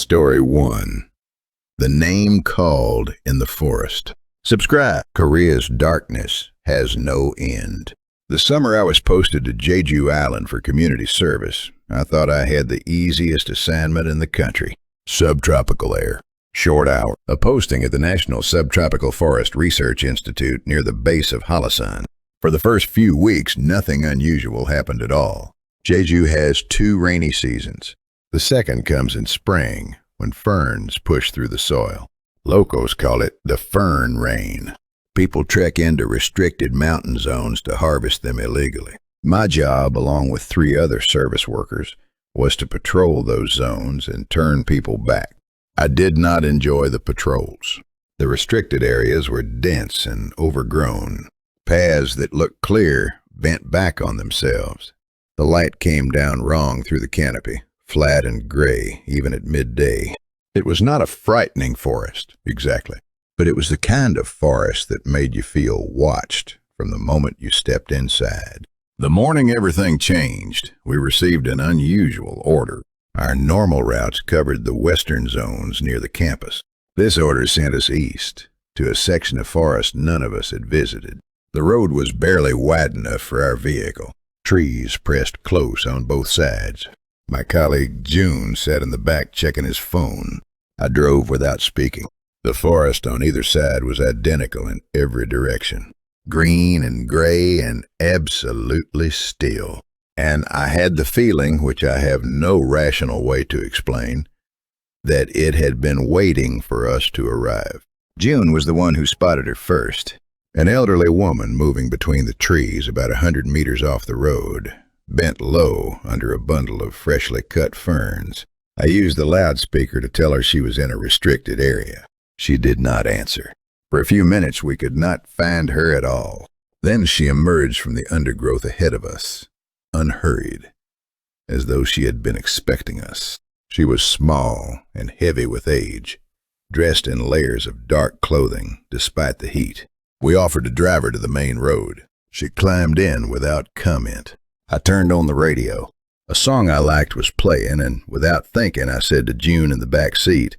Story 1. The Name Called in the Forest. Subscribe. Korea's darkness has no end. The summer I was posted to Jeju Island for community service, I thought I had the easiest assignment in the country. Subtropical air. Short hour. A posting at the National Subtropical Forest Research Institute near the base of Halasan. For the first few weeks, nothing unusual happened at all. Jeju has 2 rainy seasons. The second comes in spring, when ferns push through the soil. Locals call it the fern rain. People trek into restricted mountain zones to harvest them illegally. My job, along with 3 other service workers, was to patrol those zones and turn people back. I did not enjoy the patrols. The restricted areas were dense and overgrown. Paths that looked clear bent back on themselves. The light came down wrong through the canopy, flat and gray, even at midday. It was not a frightening forest, exactly, but it was the kind of forest that made you feel watched from the moment you stepped inside. The morning everything changed, we received an unusual order. Our normal routes covered the western zones near the campus. This order sent us east, to a section of forest none of us had visited. The road was barely wide enough for our vehicle. Trees pressed close on both sides. My colleague June sat in the back checking his phone. I drove without speaking. The forest on either side was identical in every direction. Green and gray and absolutely still. And I had the feeling, which I have no rational way to explain, that it had been waiting for us to arrive. June was the one who spotted her first. An elderly woman moving between the trees about 100 meters off the road, bent low under a bundle of freshly cut ferns. I used the loudspeaker to tell her she was in a restricted area. She did not answer. For a few minutes we could not find her at all. Then she emerged from the undergrowth ahead of us, unhurried, as though she had been expecting us. She was small and heavy with age, dressed in layers of dark clothing despite the heat. We offered to drive her to the main road. She climbed in without comment. I turned on the radio. A song I liked was playing, and without thinking, I said to June in the back seat,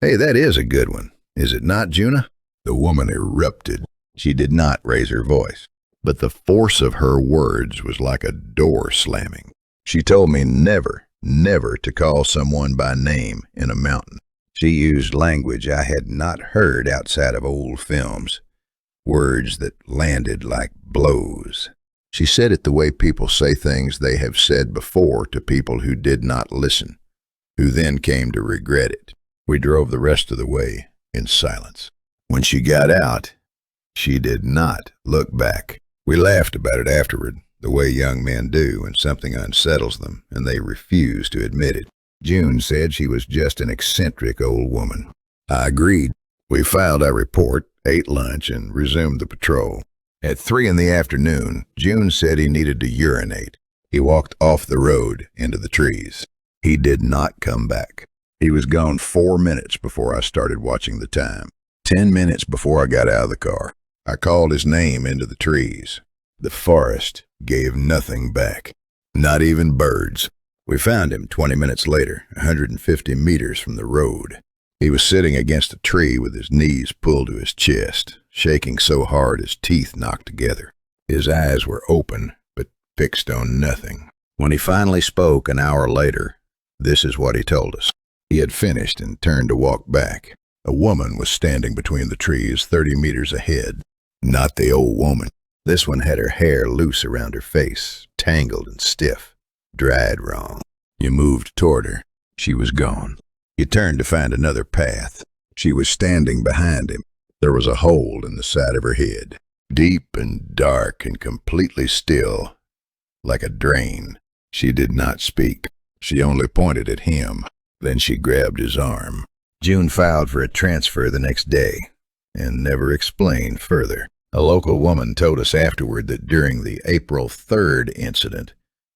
"Hey, that is a good one, is it not, Juna?" The woman erupted. She did not raise her voice, but the force of her words was like a door slamming. She told me never to call someone by name in a mountain. She used language I had not heard outside of old films, words that landed like blows. She said it the way people say things they have said before to people who did not listen, who then came to regret it. We drove the rest of the way in silence. When she got out, she did not look back. We laughed about it afterward, the way young men do when something unsettles them and they refuse to admit it. June said she was just an eccentric old woman. I agreed. We filed our report, ate lunch, and resumed the patrol. At 3 in the afternoon, June said he needed to urinate. He walked off the road into the trees. He did not come back. He was gone 4 minutes before I started watching the time. 10 minutes before I got out of the car. I called his name into the trees. The forest gave nothing back, not even birds. We found him 20 minutes later, 150 meters from the road. He was sitting against a tree with his knees pulled to his chest, shaking so hard his teeth knocked together. His eyes were open, but fixed on nothing. When he finally spoke an hour later, this is what he told us. He had finished and turned to walk back. A woman was standing between the trees 30 meters ahead. Not the old woman. This one had her hair loose around her face, tangled and stiff, dried wrong. You moved toward her. She was gone. He turned to find another path. She was standing behind him. There was a hole in the side of her head, deep and dark and completely still, like a drain. She did not speak. She only pointed at him. Then she grabbed his arm. June filed for a transfer the next day and never explained further. A local woman told us afterward that during the April 3rd incident,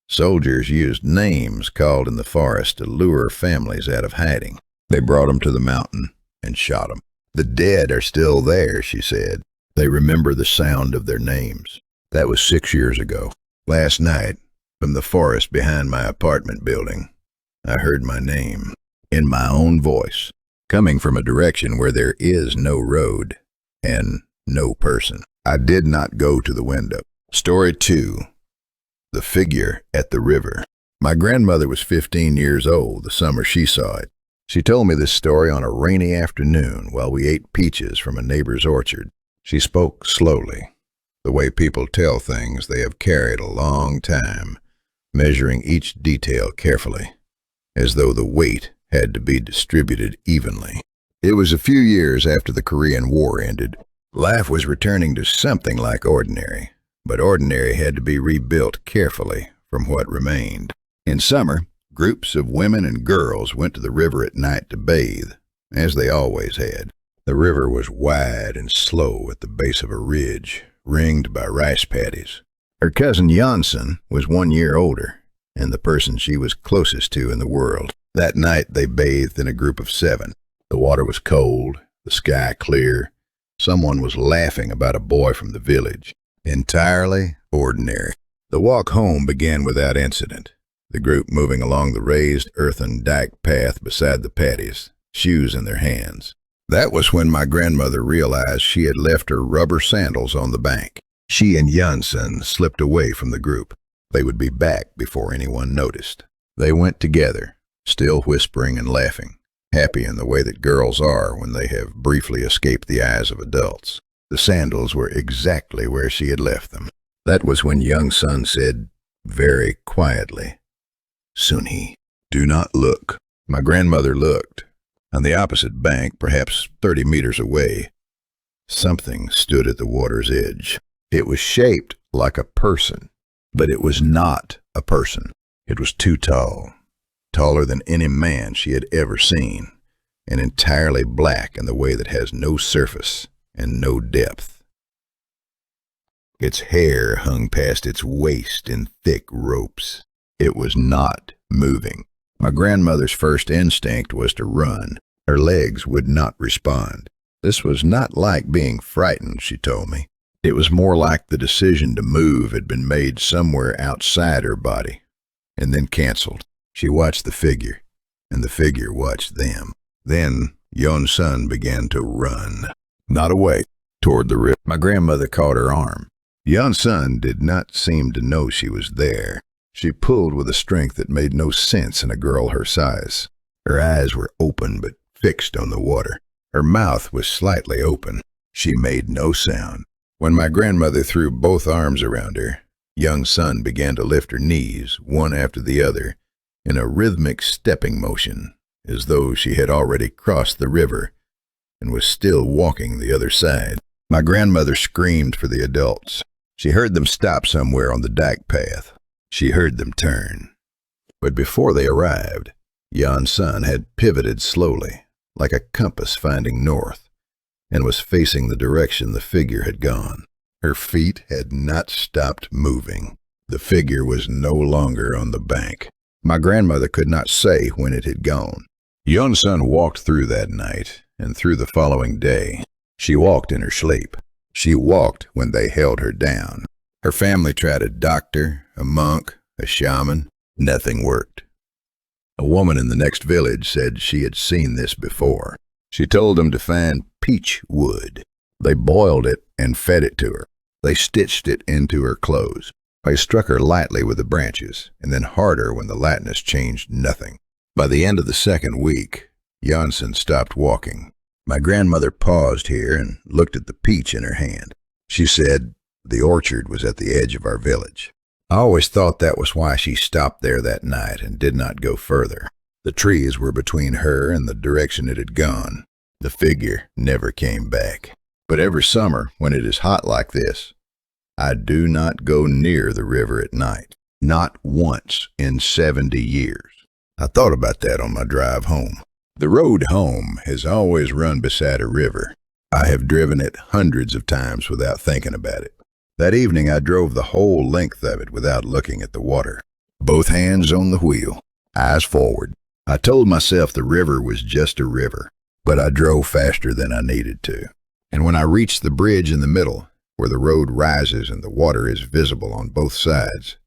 soldiers used names called in the forest to lure families out of hiding. They brought them to the mountain and shot them. The dead are still there, she said. They remember the sound of their names. That was 6 years ago. Last night, from the forest behind my apartment building, I heard my name. in my own voice, coming from a direction where there is no road and no person. I did not go to the window. Story 2. The Figure at the River. My grandmother was 15 years old the summer she saw it. She told me this story on a rainy afternoon while we ate peaches from a neighbor's orchard. She spoke slowly, the way people tell things they have carried a long time, measuring each detail carefully, as though the weight had to be distributed evenly. It was a few years after the Korean War ended. Life was returning to something like ordinary, but ordinary had to be rebuilt carefully from what remained. In summer, groups of women and girls went to the river at night to bathe, as they always had. The river was wide and slow at the base of a ridge, ringed by rice paddies. Her cousin Janssen was 1 year older, and the person she was closest to in the world. That night they bathed in a group of 7. The water was cold, the sky clear. Someone was laughing about a boy from the village. Entirely ordinary. The walk home began without incident, the group moving along the raised earthen dike path beside the paddies, shoes in their hands. That was when my grandmother realized she had left her rubber sandals on the bank. She and Janssen slipped away from the group. They would be back before anyone noticed. They went together, still whispering and laughing, happy in the way that girls are when they have briefly escaped the eyes of adults. The sandals were exactly where she had left them. That was when Janssen said, very quietly, "Sunhi, do not look." My grandmother looked. On the opposite bank, perhaps 30 meters away, something stood at the water's edge. It was shaped like a person, but it was not a person. It was too tall, taller than any man she had ever seen, and entirely black in the way that has no surface and no depth. Its hair hung past its waist in thick ropes. It was not moving. My grandmother's first instinct was to run. Her legs would not respond. This was not like being frightened, she told me. It was more like the decision to move had been made somewhere outside her body, and then canceled. She watched the figure, and the figure watched them. Then Yon-sun began to run, not away, toward the river. My grandmother caught her arm. Yon-sun did not seem to know she was there. She pulled with a strength that made no sense in a girl her size. Her eyes were open but fixed on the water. Her mouth was slightly open. She made no sound. When my grandmother threw both arms around her, Yon-sun began to lift her knees, one after the other, in a rhythmic stepping motion, as though she had already crossed the river and was still walking the other side. My grandmother screamed for the adults. She heard them stop somewhere on the dike path. She heard them turn. But before they arrived, Yon-sun had pivoted slowly, like a compass finding north, and was facing the direction the figure had gone. Her feet had not stopped moving. The figure was no longer on the bank. My grandmother could not say when it had gone. Yon-sun walked through that night and through the following day. She walked in her sleep. She walked when they held her down. Her family tried a doctor, a monk, a shaman. Nothing worked. A woman in the next village said she had seen this before. She told them to find peach wood. They boiled it and fed it to her. They stitched it into her clothes. They struck her lightly with the branches, and then harder when the lightness changed nothing. By the end of the second week, Janssen stopped walking. My grandmother paused here and looked at the peach in her hand. She said the orchard was at the edge of our village. I always thought that was why she stopped there that night and did not go further. The trees were between her and the direction it had gone. The figure never came back. But every summer, when it is hot like this, I do not go near the river at night. Not once in 70 years. I thought about that on my drive home. The road home has always run beside a river. I have driven it hundreds of times without thinking about it. That evening I drove the whole length of it without looking at the water. Both hands on the wheel, eyes forward. I told myself the river was just a river, but I drove faster than I needed to. And when I reached the bridge in the middle, where the road rises and the water is visible on both sides,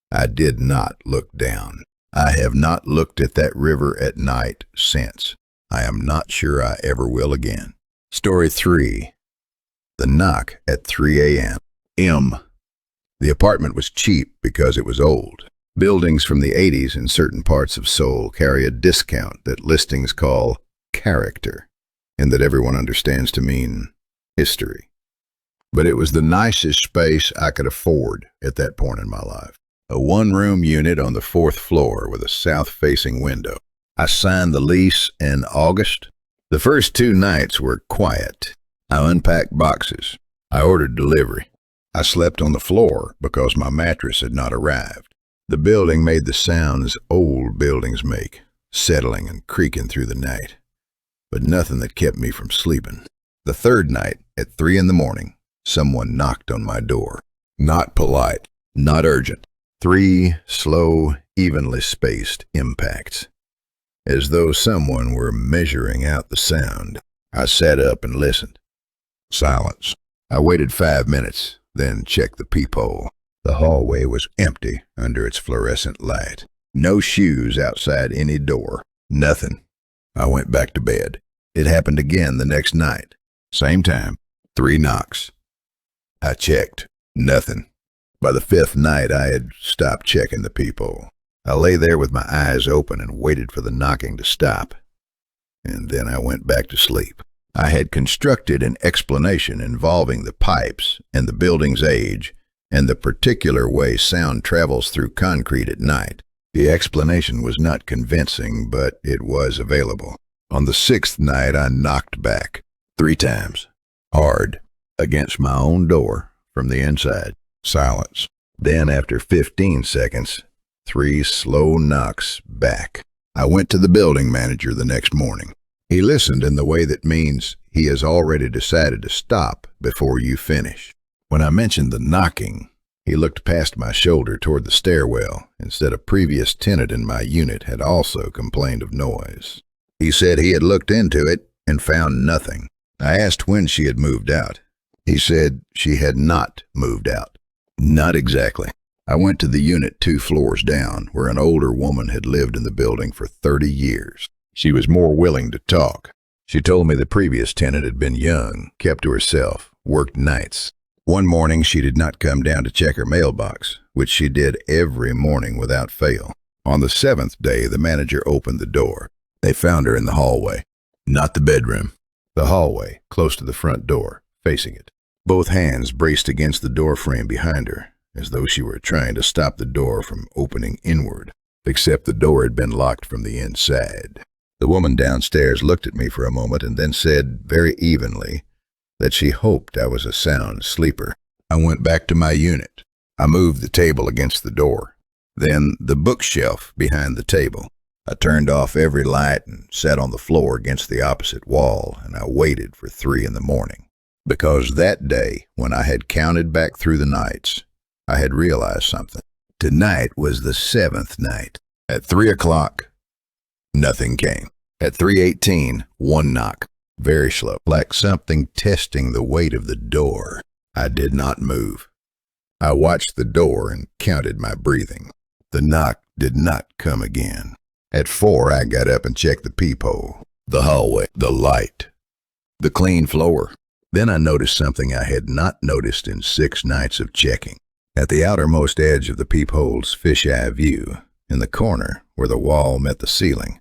I did not look down. I have not looked at that river at night since. I am not sure I ever will again. Story 3. The knock at 3 a.m. The apartment was cheap because it was old. Buildings from the 80s in certain parts of Seoul carry a discount that listings call character, and that everyone understands to mean history. But it was the nicest space I could afford at that point in my life. A one-room unit on the 4th floor with a south-facing window. I signed the lease in August. The first 2 nights were quiet. I unpacked boxes. I ordered delivery. I slept on the floor because my mattress had not arrived. The building made the sounds old buildings make, settling and creaking through the night, but nothing that kept me from sleeping. The 3rd night, at 3 in the morning, someone knocked on my door. Not polite, not urgent. 3 slow, evenly spaced impacts, as though someone were measuring out the sound. I sat up and listened. Silence. I waited 5 minutes, then checked the peephole. The hallway was empty under its fluorescent light. No shoes outside any door. Nothing. I went back to bed. It happened again the next night. Same time. 3 knocks. I checked. Nothing. By the 5th night, I had stopped checking the peephole. I lay there with my eyes open and waited for the knocking to stop. And then I went back to sleep. I had constructed an explanation involving the pipes and the building's age and the particular way sound travels through concrete at night. The explanation was not convincing, but it was available. On the 6th night, I knocked back 3 times, hard, against my own door from the inside. Silence. Then, after 15 seconds, 3 slow knocks back. I went to the building manager the next morning. He listened in the way that means he has already decided to stop before you finish. When I mentioned the knocking, he looked past my shoulder toward the stairwell and said a previous tenant in my unit had also complained of noise. He said he had looked into it and found nothing. I asked when she had moved out. He said she had not moved out. Not exactly. I went to the unit 2 floors down, where an older woman had lived in the building for 30 years. She was more willing to talk. She told me the previous tenant had been young, kept to herself, worked nights. One morning she did not come down to check her mailbox, which she did every morning without fail. On the 7th day, the manager opened the door. They found her in the hallway. Not the bedroom. The hallway, close to the front door, facing it. Both hands braced against the door frame behind her, as though she were trying to stop the door from opening inward, except the door had been locked from the inside. The woman downstairs looked at me for a moment and then said, very evenly, that she hoped I was a sound sleeper. I went back to my unit. I moved the table against the door, then the bookshelf behind the table. I turned off every light and sat on the floor against the opposite wall, and I waited for 3 in the morning. Because that day, when I had counted back through the nights, I had realized something. Tonight was the 7th night. At 3 o'clock, nothing came. At 3:18, 1 knock. Very slow, like something testing the weight of the door. I did not move. I watched the door and counted my breathing. The knock did not come again. At 4, I got up and checked the peephole, the hallway, the light, the clean floor. Then I noticed something I had not noticed in 6 nights of checking. At the outermost edge of the peephole's fisheye view, in the corner where the wall met the ceiling,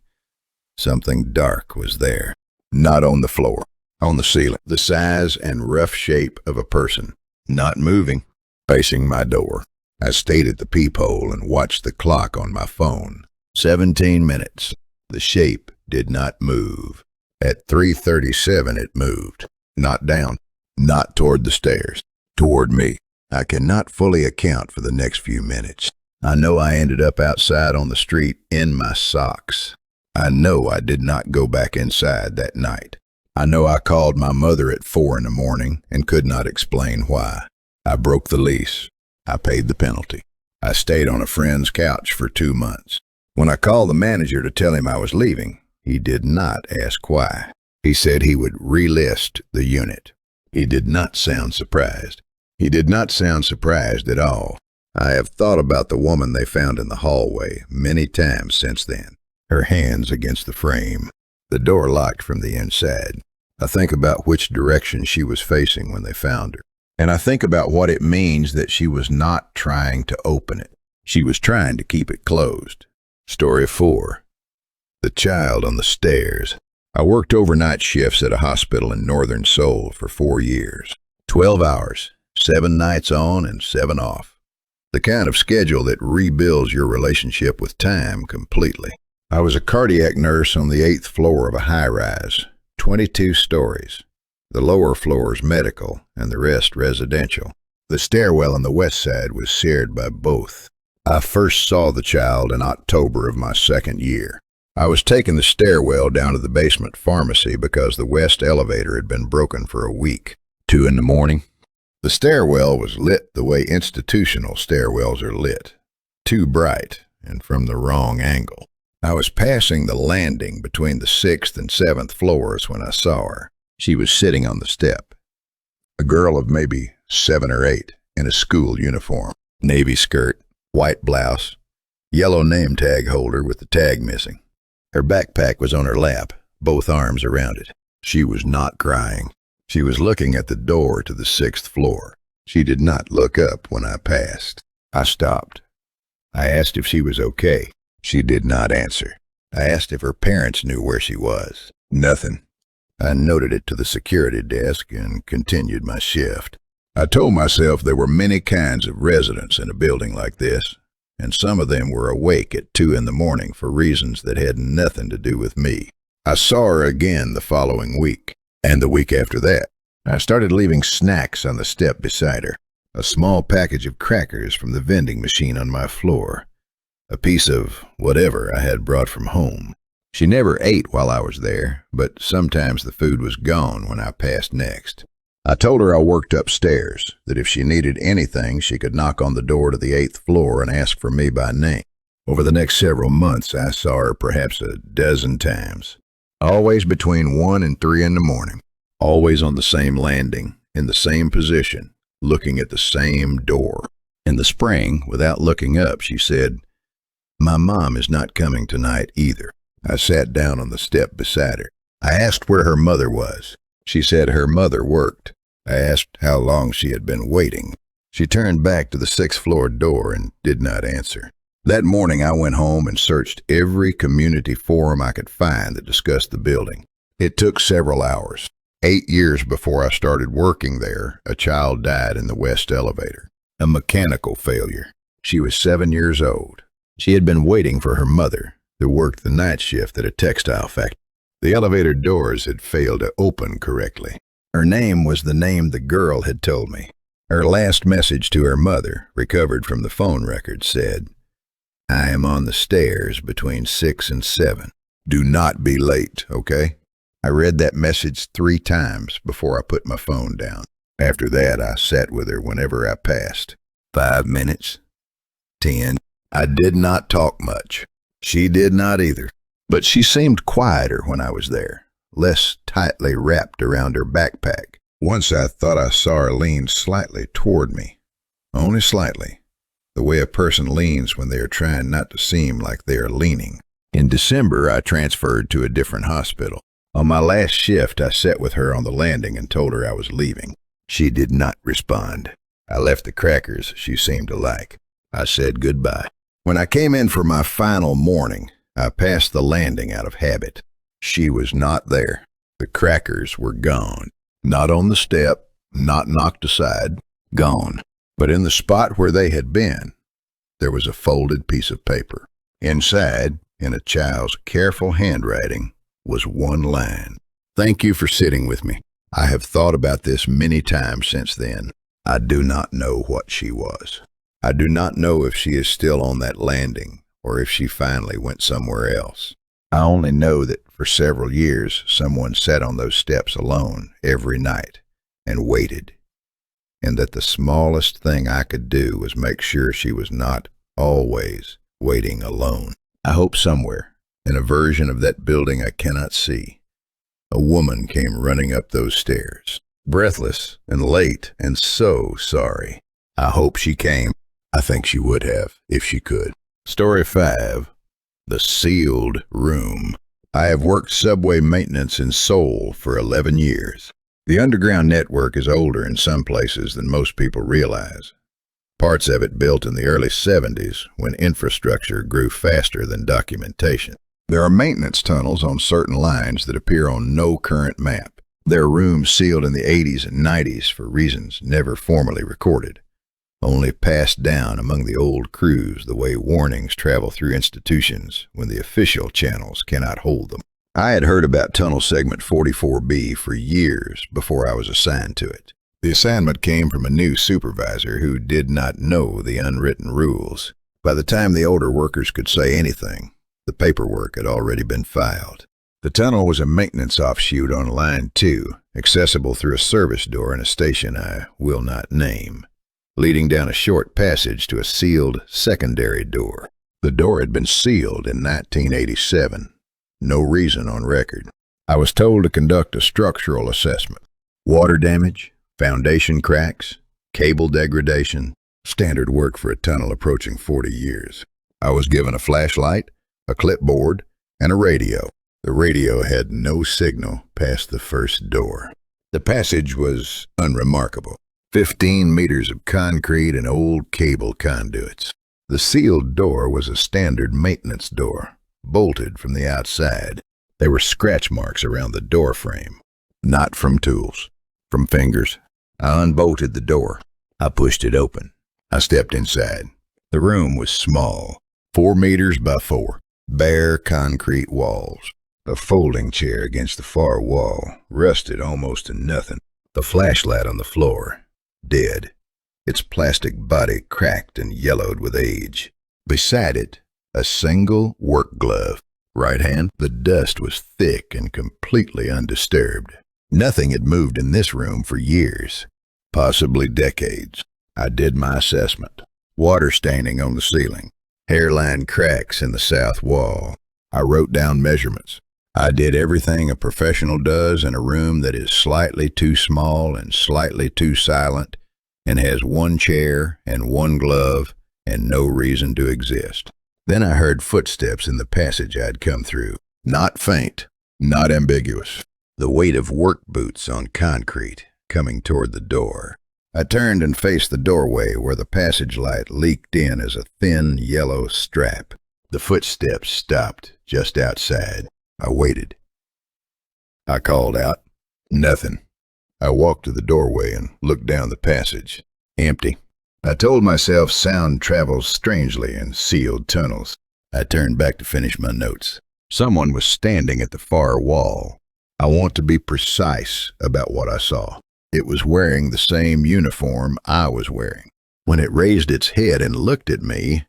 something dark was there. Not on the floor, on the ceiling, the size and rough shape of a person, not moving, facing my door. I stayed at the peephole and watched the clock on my phone. 17 minutes. The shape did not move. At 3:37 it moved. Not down, not toward the stairs, toward me. I cannot fully account for the next few minutes. I know I ended up outside on the street in my socks. I know I did not go back inside that night. I know I called my mother at 4 in the morning and could not explain why. I broke the lease. I paid the penalty. I stayed on a friend's couch for 2 months. When I called the manager to tell him I was leaving, he did not ask why. He said he would relist the unit. He did not sound surprised. He did not sound surprised at all. I have thought about the woman they found in the hallway many times since then, her hands against the frame, the door locked from the inside. I think about which direction she was facing when they found her, and I think about what it means that she was not trying to open it. She was trying to keep it closed. Story 4. The child on the stairs. I worked overnight shifts at a hospital in northern Seoul for 4 years. 12 hours, 7 nights on and 7 off. The kind of schedule that rebuilds your relationship with time completely. I was a cardiac nurse on the 8th floor of a high-rise, 22 stories. The lower floors medical and the rest residential. The stairwell on the west side was shared by both. I first saw the child in October of my 2nd year. I was taking the stairwell down to the basement pharmacy because the west elevator had been broken for a week. 2 in the morning. The stairwell was lit the way institutional stairwells are lit. Too bright and from the wrong angle. I was passing the landing between the 6th and 7th floors when I saw her. She was sitting on the step. A girl of maybe 7 or 8 in a school uniform. Navy skirt, white blouse, yellow name tag holder with the tag missing. Her backpack was on her lap, both arms around it. She was not crying. She was looking at the door to the 6th floor. She did not look up when I passed. I stopped. I asked if she was okay. She did not answer. I asked if her parents knew where she was. Nothing. I noted it to the security desk and continued my shift. I told myself there were many kinds of residents in a building like this, and some of them were awake at 2 in the morning for reasons that had nothing to do with me. I saw her again the following week, and the week after that. I started leaving snacks on the step beside her. A small package of crackers from the vending machine on my floor. A piece of whatever I had brought from home. She never ate while I was there, but sometimes the food was gone when I passed next. I told her I worked upstairs, that if she needed anything, she could knock on the door to the 8th floor and ask for me by name. Over the next several months, I saw her perhaps a dozen times. Always between 1 and 3 in the morning. Always on the same landing, in the same position, looking at the same door. In the spring, without looking up, she said, "My mom is not coming tonight either." I sat down on the step beside her. I asked where her mother was. She said her mother worked. I asked how long she had been waiting. She turned back to the 6th floor door and did not answer. That morning I went home and searched every community forum I could find that discussed the building. It took several hours. 8 years before I started working there, a child died in the west elevator. A mechanical failure. She was 7 years old. She had been waiting for her mother, who worked the night shift at a textile factory. The elevator doors had failed to open correctly. Her name was the name the girl had told me. Her last message to her mother, recovered from the phone record, said, "I am on the stairs between 6 and 7. Do not be late, okay?" I read that message 3 times before I put my phone down. After that, I sat with her whenever I passed. 5 minutes, 10. I did not talk much. She did not either. But she seemed quieter when I was there, less tightly wrapped around her backpack. Once I thought I saw her lean slightly toward me. Only slightly. The way a person leans when they are trying not to seem like they are leaning. In December, I transferred to a different hospital. On my last shift, I sat with her on the landing and told her I was leaving. She did not respond. I left the crackers she seemed to like. I said goodbye. When I came in for my final morning, I passed the landing out of habit. She was not there. The crackers were gone. Not on the step, not knocked aside, gone. But in the spot where they had been, there was a folded piece of paper. Inside, in a child's careful handwriting, was one line. "Thank you for sitting with me. I have thought about this many times since then. I do not know what she was. I do not know if she is still on that landing or if she finally went somewhere else. I only know that for several years someone sat on those steps alone every night and waited, and that the smallest thing I could do was make sure she was not always waiting alone. I hope somewhere, in a version of that building I cannot see, a woman came running up those stairs, breathless and late and so sorry. I hope she came. I think she would have, if she could. Story 5. The Sealed Room. I have worked subway maintenance in Seoul for 11 years. The underground network is older in some places than most people realize. Parts of it built in the early 70s when infrastructure grew faster than documentation. There are maintenance tunnels on certain lines that appear on no current map. There are rooms sealed in the 80s and 90s for reasons never formally recorded, only passed down among the old crews the way warnings travel through institutions when the official channels cannot hold them. I had heard about Tunnel Segment 44B for years before I was assigned to it. The assignment came from a new supervisor who did not know the unwritten rules. By the time the older workers could say anything, the paperwork had already been filed. The tunnel was a maintenance offshoot on Line 2, accessible through a service door in a station I will not name, leading down a short passage to a sealed secondary door. The door had been sealed in 1987. No reason on record. I was told to conduct a structural assessment. Water damage, foundation cracks, cable degradation, standard work for a tunnel approaching 40 years. I was given a flashlight, a clipboard, and a radio. The radio had no signal past the first door. The passage was unremarkable. 15 meters of concrete and old cable conduits. The sealed door was a standard maintenance door, bolted from the outside. There were scratch marks around the door frame, not from tools, from fingers. I unbolted the door. I pushed it open. I stepped inside. The room was small, 4 meters by 4, bare concrete walls. A folding chair against the far wall, rusted almost to nothing. The flashlight on the floor, dead, its plastic body cracked and yellowed with age. Beside it, a single work glove. Right hand, the dust was thick and completely undisturbed. Nothing had moved in this room for years, possibly decades. I did my assessment. Water staining on the ceiling, hairline cracks in the south wall. I wrote down measurements. I did everything a professional does in a room that is slightly too small and slightly too silent and has one chair and one glove and no reason to exist. Then I heard footsteps in the passage I'd come through. Not faint, not ambiguous. The weight of work boots on concrete coming toward the door. I turned and faced the doorway where the passage light leaked in as a thin yellow strap. The footsteps stopped just outside. I waited. I called out. Nothing. I walked to the doorway and looked down the passage. Empty. I told myself sound travels strangely in sealed tunnels. I turned back to finish my notes. Someone was standing at the far wall. I want to be precise about what I saw. It was wearing the same uniform I was wearing. When it raised its head and looked at me,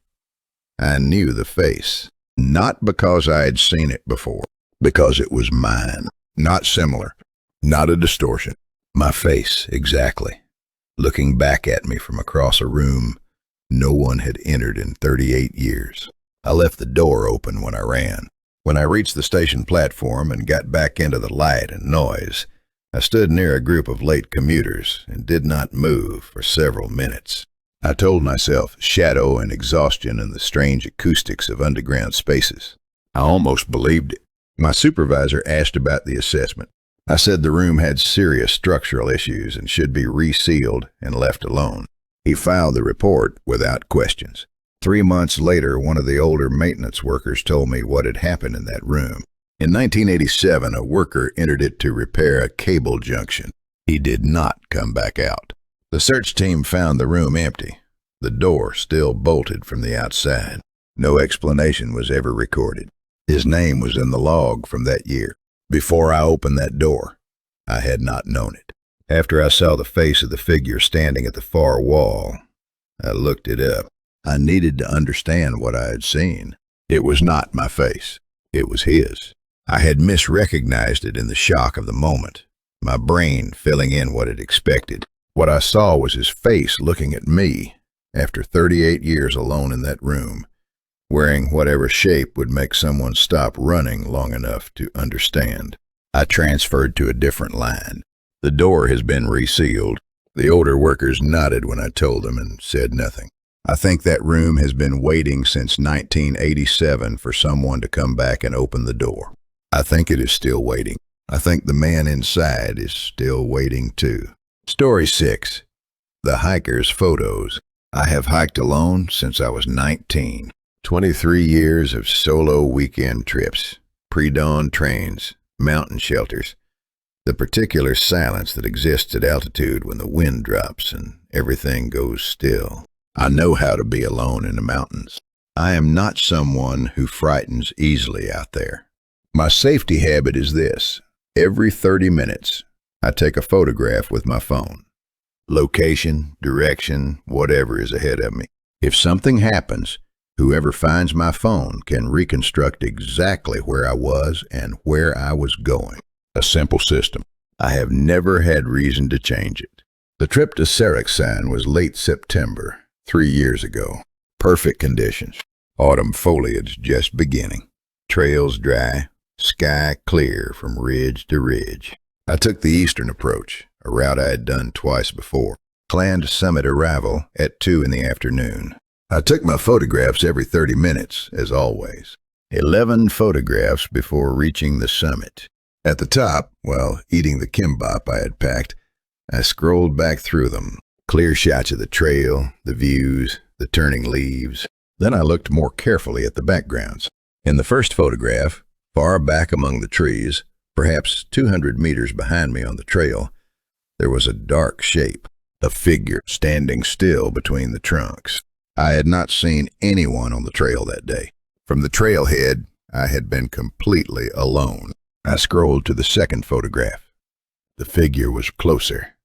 I knew the face. Not because I had seen it before, because it was mine. Not similar, not a distortion. My face, exactly, looking back at me from across a room no one had entered in 38 years. I left the door open when I ran. When I reached the station platform and got back into the light and noise, I stood near a group of late commuters and did not move for several minutes. I told myself shadow and exhaustion and the strange acoustics of underground spaces. I almost believed it. My supervisor asked about the assessment. I said the room had serious structural issues and should be resealed and left alone. He filed the report without questions. 3 months later, one of the older maintenance workers told me what had happened in that room. In 1987, a worker entered it to repair a cable junction. He did not come back out. The search team found the room empty, the door still bolted from the outside. No explanation was ever recorded. His name was in the log from that year. Before I opened that door, I had not known it. After I saw the face of the figure standing at the far wall, I looked it up. I needed to understand what I had seen. It was not my face. It was his. I had misrecognized it in the shock of the moment, my brain filling in what it expected. What I saw was his face looking at me after 38 years alone in that room, wearing whatever shape would make someone stop running long enough to understand. I transferred to a different line. The door has been resealed. The older workers nodded when I told them and said nothing. I think that room has been waiting since 1987 for someone to come back and open the door. I think it is still waiting. I think the man inside is still waiting too. Story 6. The Hiker's Photos. I have hiked alone since I was 19. 23 years of solo weekend trips, pre-dawn trains, mountain shelters, the particular silence that exists at altitude when the wind drops and everything goes still. I know how to be alone in the mountains. I am not someone who frightens easily out there. My safety habit is this. Every 30 minutes, I take a photograph with my phone. Location, direction, whatever is ahead of me. If something happens, whoever finds my phone can reconstruct exactly where I was and where I was going. A simple system. I have never had reason to change it. The trip to Sarexan was late September, 3 years ago. Perfect conditions. Autumn foliage just beginning. Trails dry, sky clear from ridge to ridge. I took the eastern approach, a route I had done twice before. Planned summit arrival at 2 in the afternoon. I took my photographs every 30 minutes, as always. 11 photographs before reaching the summit. At the top, while eating the kimbap I had packed, I scrolled back through them. Clear shots of the trail, the views, the turning leaves. Then I looked more carefully at the backgrounds. In the first photograph, far back among the trees, perhaps 200 meters behind me on the trail, there was a dark shape, a figure standing still between the trunks. I had not seen anyone on the trail that day. From the trailhead, I had been completely alone. I scrolled to the second photograph. The figure was closer.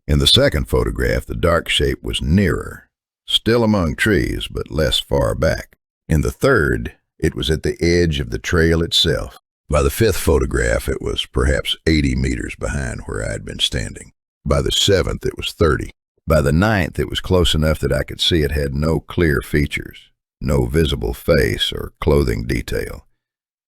In the second photograph, the dark shape was nearer, still among trees, but less far back. In the third, it was at the edge of the trail itself. By the fifth photograph, it was perhaps 80 meters behind where I had been standing. By the seventh, it was 30. By the ninth, it was close enough that I could see it had no clear features, no visible face or clothing detail.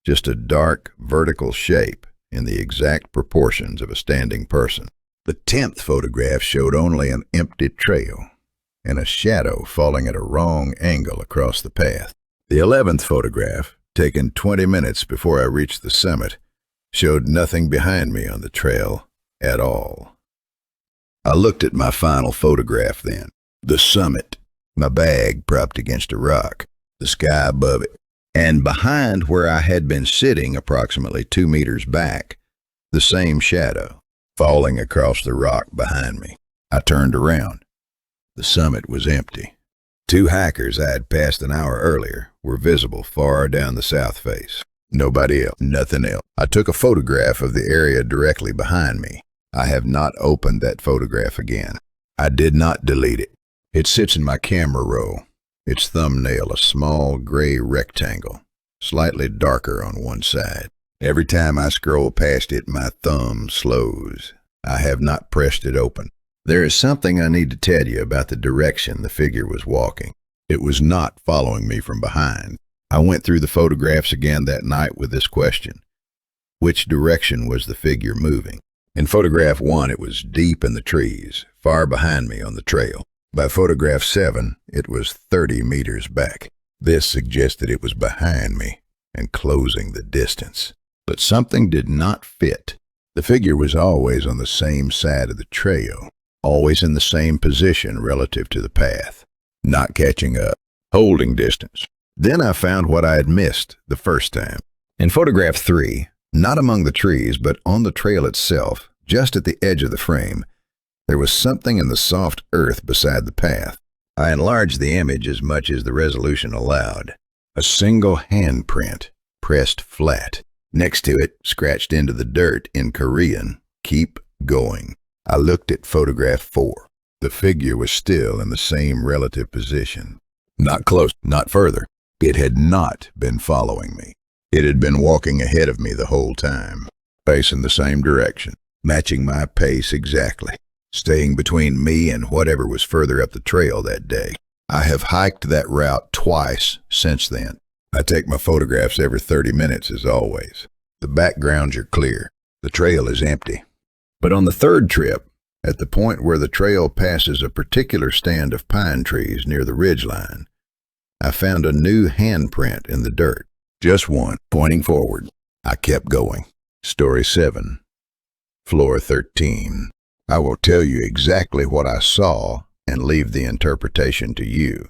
Just a dark, vertical shape in the exact proportions of a standing person. The 10th photograph showed only an empty trail and a shadow falling at a wrong angle across the path. The 11th photograph, taken 20 minutes before I reached the summit, showed nothing behind me on the trail at all. I looked at my final photograph then. The summit, my bag propped against a rock, the sky above it. And behind where I had been sitting approximately 2 meters back, the same shadow, falling across the rock behind me. I turned around. The summit was empty. 2 hikers I had passed an hour earlier were visible far down the south face. Nobody else, nothing else. I took a photograph of the area directly behind me. I have not opened that photograph again. I did not delete it. It sits in my camera roll. Its thumbnail a small gray rectangle, slightly darker on one side. Every time I scroll past it, my thumb slows. I have not pressed it open. There is something I need to tell you about the direction the figure was walking. It was not following me from behind. I went through the photographs again that night with this question. Which direction was the figure moving? In photograph 1, it was deep in the trees, far behind me on the trail. By photograph 7, it was 30 meters back. This suggested it was behind me and closing the distance. But something did not fit. The figure was always on the same side of the trail, always in the same position relative to the path, not catching up, holding distance. Then I found what I had missed the first time. In photograph 3, not among the trees, but on the trail itself, just at the edge of the frame, there was something in the soft earth beside the path. I enlarged the image as much as the resolution allowed. A single handprint, pressed flat. Next to it, scratched into the dirt in Korean, "Keep going." I looked at photograph 4. The figure was still in the same relative position. Not close, not further. It had not been following me. It had been walking ahead of me the whole time, facing the same direction, matching my pace exactly, staying between me and whatever was further up the trail that day. I have hiked that route twice since then. I take my photographs every 30 minutes as always. The backgrounds are clear. The trail is empty. But on the third trip, At the point where the trail passes a particular stand of pine trees near the ridgeline, I found a new handprint in the dirt. Just one, pointing forward. I kept going. Story 7. Floor 13. I will tell you exactly what I saw and leave the interpretation to you,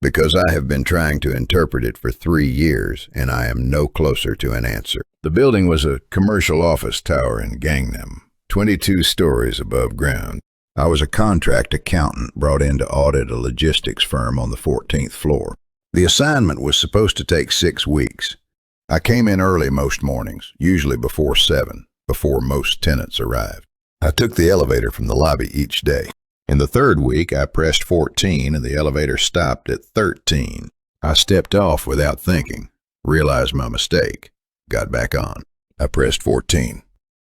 because I have been trying to interpret it for 3 years and I am no closer to an answer. The building was a commercial office tower in Gangnam, 22 stories above ground. I was a contract accountant brought in to audit a logistics firm on the 14th floor. The assignment was supposed to take 6 weeks. I came in early most mornings, usually before 7, before most tenants arrived. I took the elevator from the lobby each day. In the 3rd week, I pressed 14 and the elevator stopped at 13. I stepped off without thinking, realized my mistake, got back on. I pressed 14.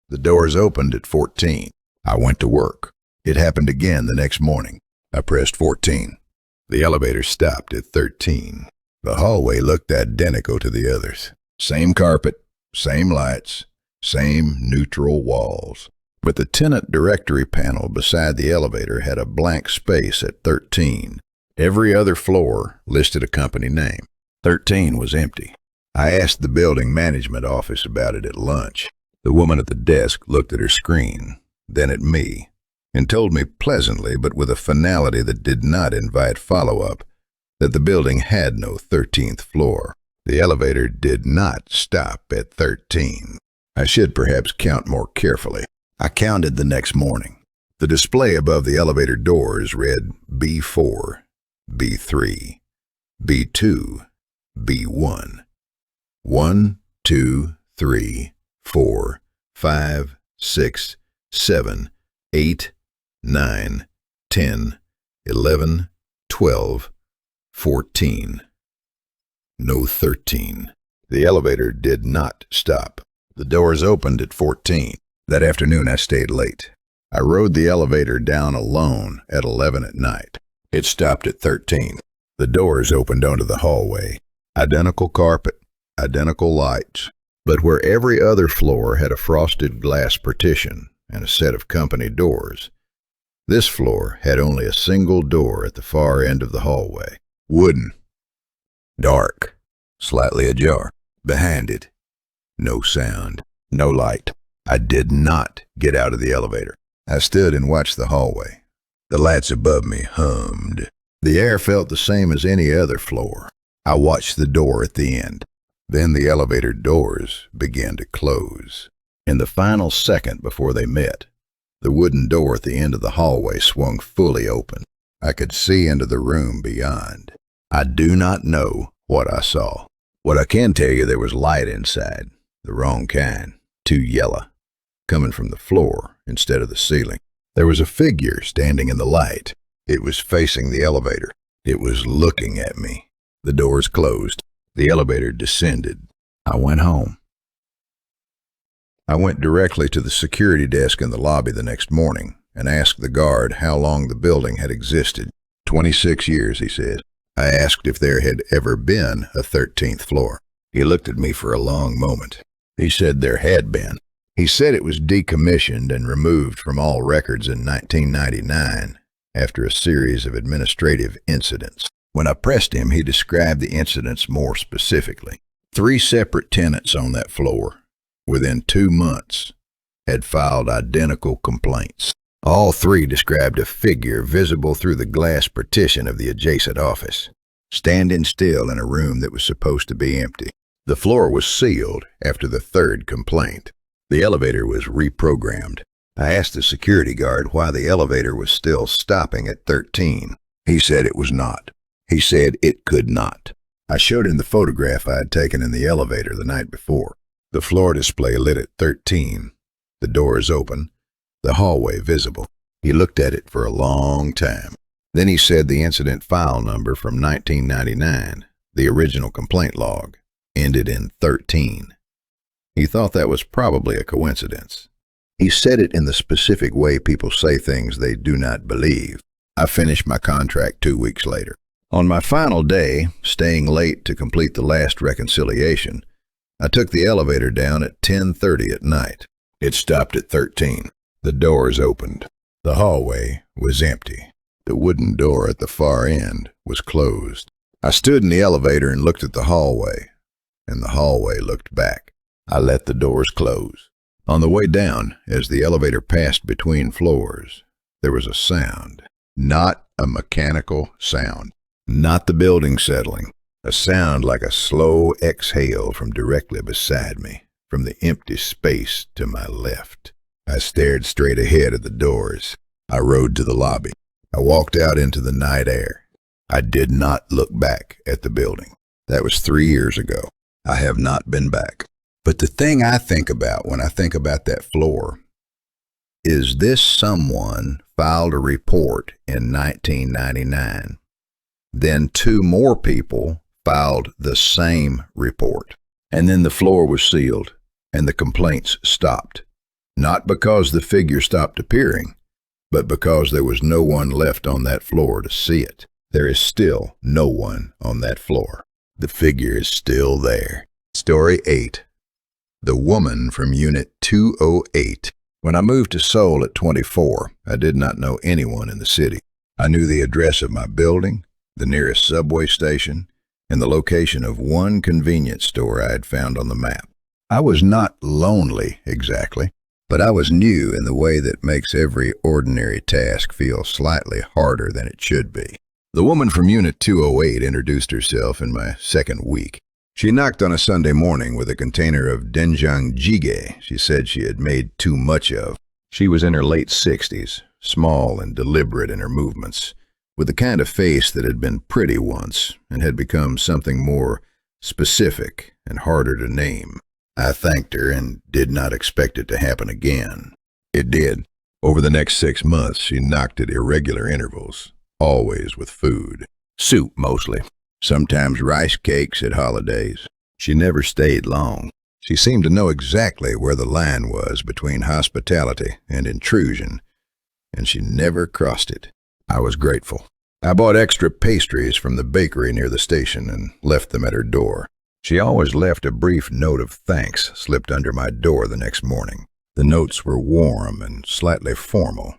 The doors opened at 14. I went to work. It happened again the next morning. I pressed 14. The elevator stopped at 13. The hallway looked identical to the others. Same carpet, same lights, same neutral walls. But the tenant directory panel beside the elevator had a blank space at 13. Every other floor listed a company name. 13 was empty. I asked the building management office about it at lunch. The woman at the desk looked at her screen, then at me, and told me pleasantly, but with a finality that did not invite follow-up, that the building had no 13th floor. The elevator did not stop at 13. I should perhaps count more carefully. I counted the next morning. The display above the elevator doors read B4, B3, B2, B1. 1, 2, 3, 4, 5, 6, 7, 8, 9, 10, 11, 12, 14. No 13. The elevator did not stop. The doors opened at 14. That afternoon I stayed late. I rode the elevator down alone at 11 at night. It stopped at 13. The doors opened onto the hallway. Identical carpet, identical lights. But where every other floor had a frosted glass partition and a set of company doors, this floor had only a single door at the far end of the hallway. Wooden. Dark. Slightly ajar. Behind it, no sound, no light. I did not get out of the elevator. I stood and watched the hallway. The lights above me hummed. The air felt the same as any other floor. I watched the door at the end. Then the elevator doors began to close. In the final second before they met, the wooden door at the end of the hallway swung fully open. I could see into the room beyond. I do not know what I saw. What I can tell you, there was light inside, the wrong kind, too yellow, coming from the floor instead of the ceiling. There was a figure standing in the light. It was facing the elevator. It was looking at me. The doors closed. The elevator descended. I went home. I went directly to the security desk in the lobby the next morning and asked the guard how long the building had existed. 26 years, he said. I asked if there had ever been a 13th floor. He looked at me for a long moment. He said there had been. He said it was decommissioned and removed from all records in 1999 after a series of administrative incidents. When I pressed him, he described the incidents more specifically. 3 separate tenants on that floor, within 2 months, had filed identical complaints. All 3 described a figure visible through the glass partition of the adjacent office, standing still in a room that was supposed to be empty. The floor was sealed after the 3rd complaint. The elevator was reprogrammed. I asked the security guard why the elevator was still stopping at 13. He said it was not. He said it could not. I showed him the photograph I had taken in the elevator the night before. The floor display lit at 13, the doors open, the hallway visible. He looked at it for a long time. Then he said the incident file number from 1999, the original complaint log, ended in 13. He thought that was probably a coincidence. He said it in the specific way people say things they do not believe. I finished my contract 2 weeks later. On my final day, staying late to complete the last reconciliation, I took the elevator down at 10:30 at night. It stopped at 13. The doors opened. The hallway was empty. The wooden door at the far end was closed. I stood in the elevator and looked at the hallway, and the hallway looked back. I let the doors close. On the way down, as the elevator passed between floors, there was a sound. Not a mechanical sound. Not the building settling. A sound like a slow exhale from directly beside me, from the empty space to my left. I stared straight ahead at the doors. I rode to the lobby. I walked out into the night air. I did not look back at the building. That was 3 years ago. I have not been back. But the thing I think about when I think about that floor is this: someone filed a report in 1999. Then 2 more people filed the same report. And then the floor was sealed and the complaints stopped. Not because the figure stopped appearing, but because there was no one left on that floor to see it. There is still no one on that floor. The figure is still there. Story 8. The woman from Unit 208. When I moved to Seoul at 24, I did not know anyone in the city. I knew the address of my building, the nearest subway station, and the location of one convenience store I had found on the map. I was not lonely exactly, but I was new in the way that makes every ordinary task feel slightly harder than it should be. The woman from Unit 208 introduced herself in my second week. She knocked on a Sunday morning with a container of doenjang jjigae she said she had made too much of. She was in her late 60s, small and deliberate in her movements, with the kind of face that had been pretty once and had become something more specific and harder to name. I thanked her and did not expect it to happen again. It did. Over the next 6 months, she knocked at irregular intervals, always with food. Soup, mostly. Sometimes rice cakes at holidays. She never stayed long. She seemed to know exactly where the line was between hospitality and intrusion, and she never crossed it. I was grateful. I bought extra pastries from the bakery near the station and left them at her door. She always left a brief note of thanks slipped under my door the next morning. The notes were warm and slightly formal,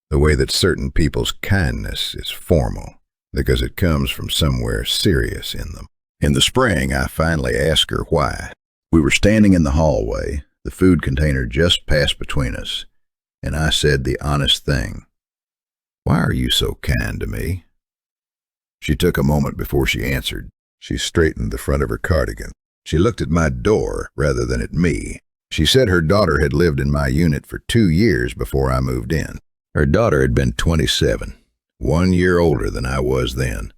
the way that certain people's kindness is formal, because it comes from somewhere serious in them. In the spring, I finally asked her why. We were standing in the hallway, the food container just passed between us, and I said the honest thing. "Why are you so kind to me?" She took a moment before she answered. She straightened the front of her cardigan. She looked at my door rather than at me. She said her daughter had lived in my unit for 2 years before I moved in. Her daughter had been 27, 1 year older than I was then,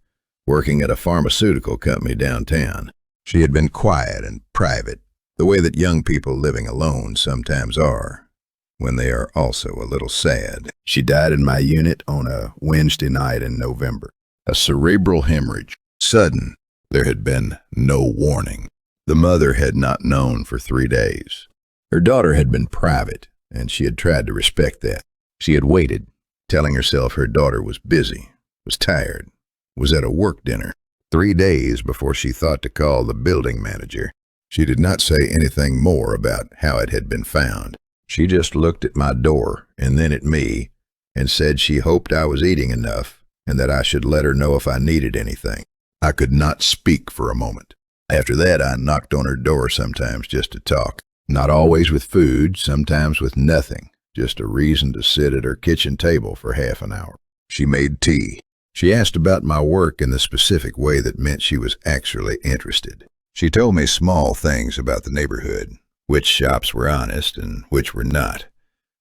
working at a pharmaceutical company downtown. She had been quiet and private, the way that young people living alone sometimes are, when they are also a little sad. She died in my unit on a Wednesday night in November. A cerebral hemorrhage. Sudden. There had been no warning. The mother had not known for 3 days. Her daughter had been private, and she had tried to respect that. She had waited, telling herself her daughter was busy, was tired, was at a work dinner. 3 days before she thought to call the building manager. She did not say anything more about how it had been found. She just looked at my door and then at me and said she hoped I was eating enough and that I should let her know if I needed anything. I could not speak for a moment. After that, I knocked on her door sometimes just to talk. Not always with food, sometimes with nothing, just a reason to sit at her kitchen table for half an hour. She made tea. She asked about my work in the specific way that meant she was actually interested. She told me small things about the neighborhood, which shops were honest and which were not,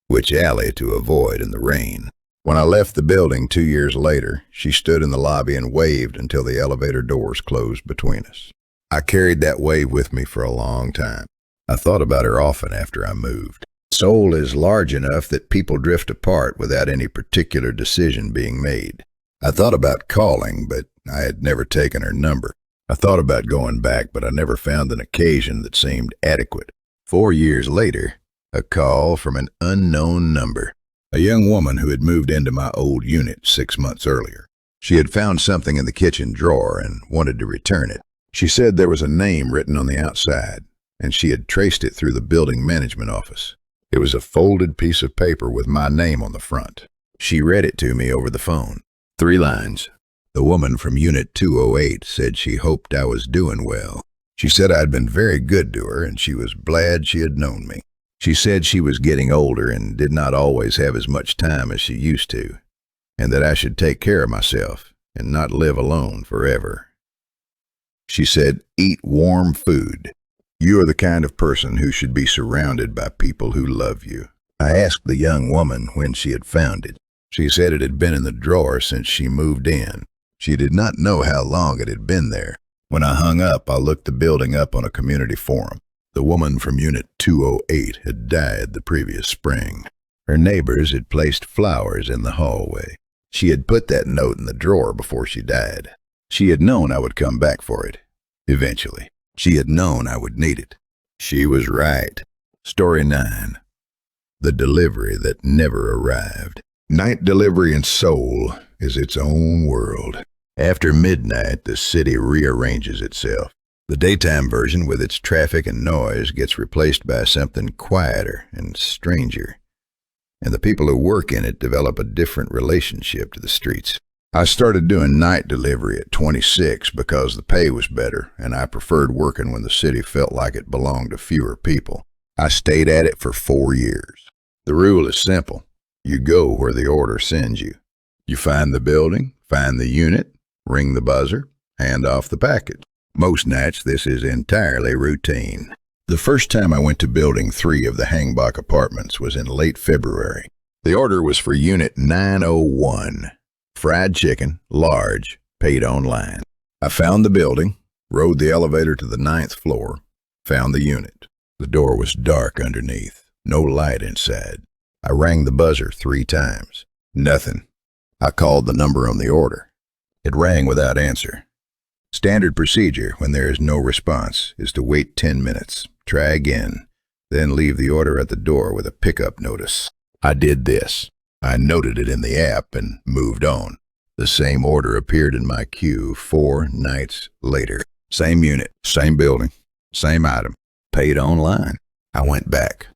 which alley to avoid in the rain. When I left the building 2 years later, she stood in the lobby and waved until the elevator doors closed between us. I carried that wave with me for a long time. I thought about her often after I moved. Seoul is large enough that people drift apart without any particular decision being made. I thought about calling, but I had never taken her number. I thought about going back, but I never found an occasion that seemed adequate. 4 years later, a call from an unknown number. A young woman who had moved into my old unit 6 months earlier. She had found something in the kitchen drawer and wanted to return it. She said there was a name written on the outside, and she had traced it through the building management office. It was a folded piece of paper with my name on the front. She read it to me over the phone. 3 lines. The woman from Unit 208 said she hoped I was doing well. She said I'd been very good to her and she was glad she had known me. She said she was getting older and did not always have as much time as she used to, and that I should take care of myself and not live alone forever. She said, eat warm food. You are the kind of person who should be surrounded by people who love you. I asked the young woman when she had found it. She said it had been in the drawer since she moved in. She did not know how long it had been there. When I hung up, I looked the building up on a community forum. The woman from Unit 208 had died the previous spring. Her neighbors had placed flowers in the hallway. She had put that note in the drawer before she died. She had known I would come back for it, eventually. She had known I would need it. She was right. Story 9. The delivery that never arrived. Night delivery in Seoul is its own world. After midnight, the city rearranges itself. The daytime version, with its traffic and noise, gets replaced by something quieter and stranger, and the people who work in it develop a different relationship to the streets. I started doing night delivery at 26 because the pay was better, and I preferred working when the city felt like it belonged to fewer people. I stayed at it for 4 years. The rule is simple. You go where the order sends you. You find the building, find the unit, ring the buzzer, hand off the package. Most nights, this is entirely routine. The first time I went to Building 3 of the Hangbach Apartments was in late February. The order was for Unit 901. Fried chicken, large, paid online. I found the building, rode the elevator to the 9th floor, found the unit. The door was dark underneath, no light inside. I rang the buzzer 3 times. Nothing. I called the number on the order. It rang without answer. Standard procedure when there is no response is to wait 10 minutes, try again, then leave the order at the door with a pickup notice. I did this. I noted it in the app and moved on. The same order appeared in my queue 4 nights later. Same unit, same building, same item, paid online. I went back.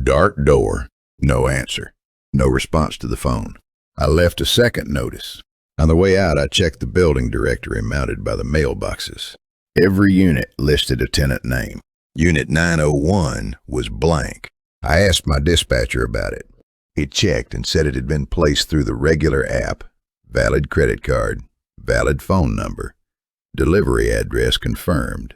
Dark door, no answer, no response to the phone. I left a second notice. On the way out, I checked the building directory mounted by the mailboxes. Every unit listed a tenant name. Unit 901 was blank. I asked my dispatcher about it. He checked and said it had been placed through the regular app, valid credit card, valid phone number, delivery address confirmed.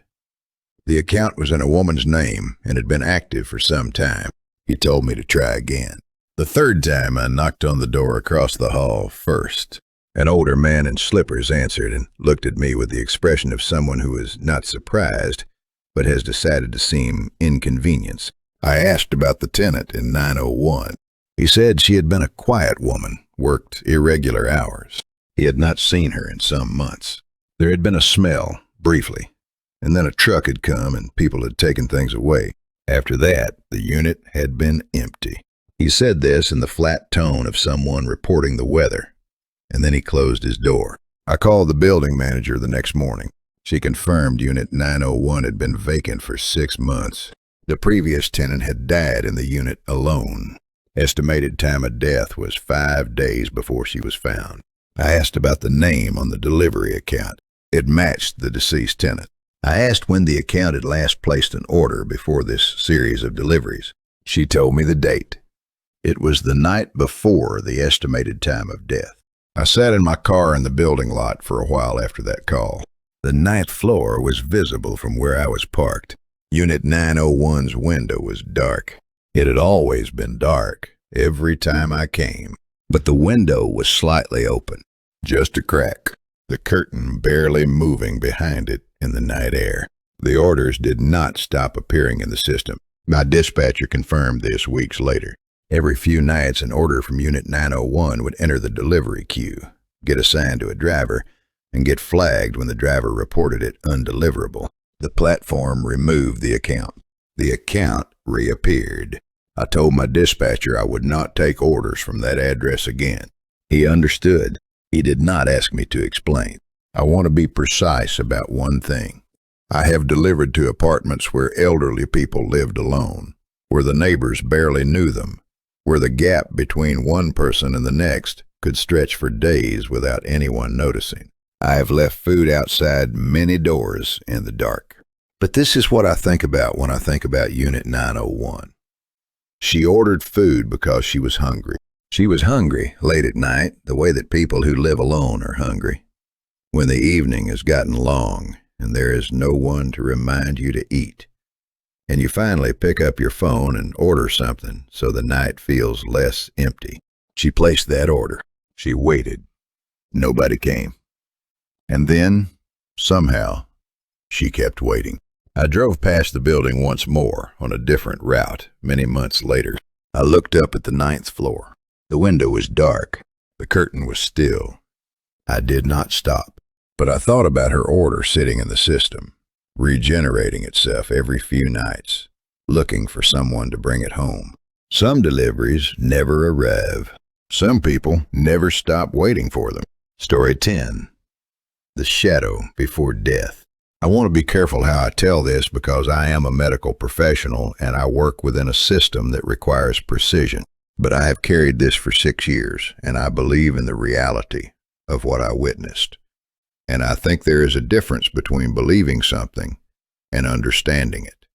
The account was in a woman's name and had been active for some time. He told me to try again. The 3rd time, I knocked on the door across the hall first. An older man in slippers answered and looked at me with the expression of someone who is not surprised, but has decided to seem inconvenienced. I asked about the tenant in 901. He said she had been a quiet woman, worked irregular hours. He had not seen her in some months. There had been a smell, briefly, and then a truck had come and people had taken things away. After that, the unit had been empty. He said this in the flat tone of someone reporting the weather, and then he closed his door. I called the building manager the next morning. She confirmed Unit 901 had been vacant for 6 months. The previous tenant had died in the unit alone. Estimated time of death was 5 days before she was found. I asked about the name on the delivery account. It matched the deceased tenant. I asked when the account had last placed an order before this series of deliveries. She told me the date. It was the night before the estimated time of death. I sat in my car in the building lot for a while after that call. The 9th floor was visible from where I was parked. Unit 901's window was dark. It had always been dark, every time I came. But the window was slightly open, just a crack, the curtain barely moving behind it in the night air. The orders did not stop appearing in the system. My dispatcher confirmed this weeks later. Every few nights, an order from Unit 901 would enter the delivery queue, get assigned to a driver, and get flagged when the driver reported it undeliverable. The platform removed the account. The account reappeared. I told my dispatcher I would not take orders from that address again. He understood. He did not ask me to explain. I want to be precise about one thing. I have delivered to apartments where elderly people lived alone, where the neighbors barely knew them, where the gap between one person and the next could stretch for days without anyone noticing. I have left food outside many doors in the dark. But this is what I think about when I think about Unit 901. She ordered food because she was hungry. She was hungry late at night, the way that people who live alone are hungry. When the evening has gotten long and there is no one to remind you to eat, and you finally pick up your phone and order something so the night feels less empty. She placed that order. She waited. Nobody came. And then, somehow, she kept waiting. I drove past the building once more on a different route many months later. I looked up at the 9th floor. The window was dark. The curtain was still. I did not stop, but I thought about her order sitting in the system, regenerating itself every few nights, looking for someone to bring it home. Some deliveries never arrive. Some people never stop waiting for them. Story 10. The Shadow Before Death. I want to be careful how I tell this because I am a medical professional and I work within a system that requires precision. But I have carried this for 6 years and I believe in the reality of what I witnessed. And I think there is a difference between believing something and understanding it.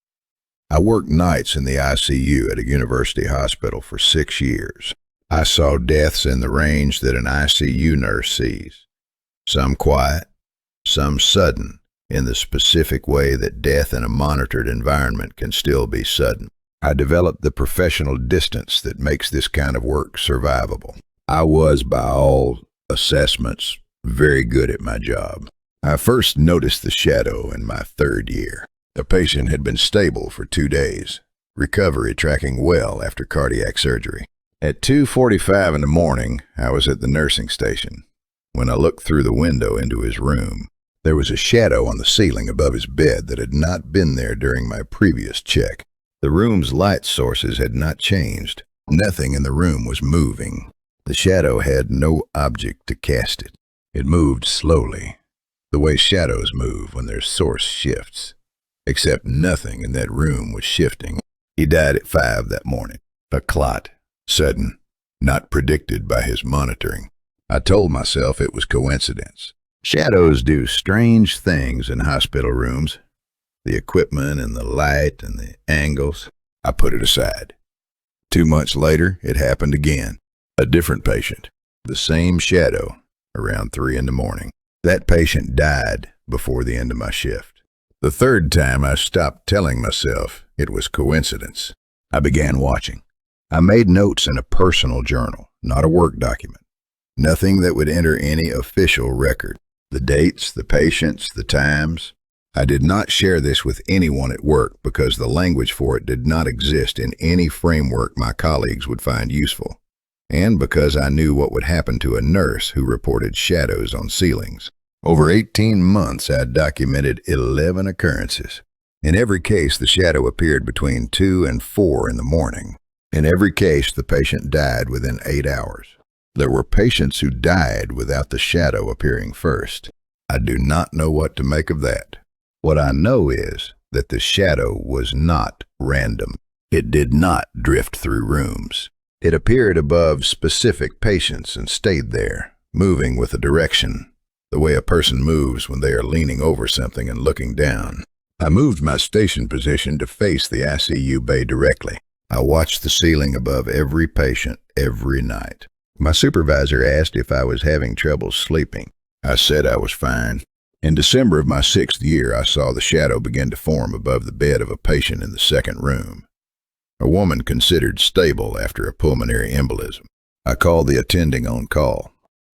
I worked nights in the ICU at a university hospital for 6 years. I saw deaths in the range that an ICU nurse sees. Some quiet, some sudden, in the specific way that death in a monitored environment can still be sudden. I developed the professional distance that makes this kind of work survivable. I was, by all assessments, very good at my job. I first noticed the shadow in my 3rd year. The patient had been stable for 2 days, recovery tracking well after cardiac surgery. At 2:45 in the morning, I was at the nursing station. When I looked through the window into his room, there was a shadow on the ceiling above his bed that had not been there during my previous check. The room's light sources had not changed. Nothing in the room was moving. The shadow had no object to cast it. It moved slowly, the way shadows move when their source shifts. Except nothing in that room was shifting. He died at 5 that morning. A clot. Sudden. Not predicted by his monitoring. I told myself it was coincidence. Shadows do strange things in hospital rooms. The equipment and the light and the angles. I put it aside. 2 months later, it happened again. A different patient. The same shadow around 3 in the morning. That patient died before the end of my shift. The 3rd time, I stopped telling myself it was coincidence. I began watching. I made notes in a personal journal, not a work document. Nothing that would enter any official record. The dates, the patients, the times. I did not share this with anyone at work because the language for it did not exist in any framework my colleagues would find useful, and because I knew what would happen to a nurse who reported shadows on ceilings. Over 18 months, I documented 11 occurrences. In every case, the shadow appeared between 2 and 4 in the morning. In every case, the patient died within 8 hours. There were patients who died without the shadow appearing first. I do not know what to make of that. What I know is that the shadow was not random. It did not drift through rooms. It appeared above specific patients and stayed there, moving with a direction, the way a person moves when they are leaning over something and looking down. I moved my station position to face the ICU bay directly. I watched the ceiling above every patient every night. My supervisor asked if I was having trouble sleeping. I said I was fine. In December of my 6th year, I saw the shadow begin to form above the bed of a patient in the 2nd room. A woman considered stable after a pulmonary embolism. I called the attending on call.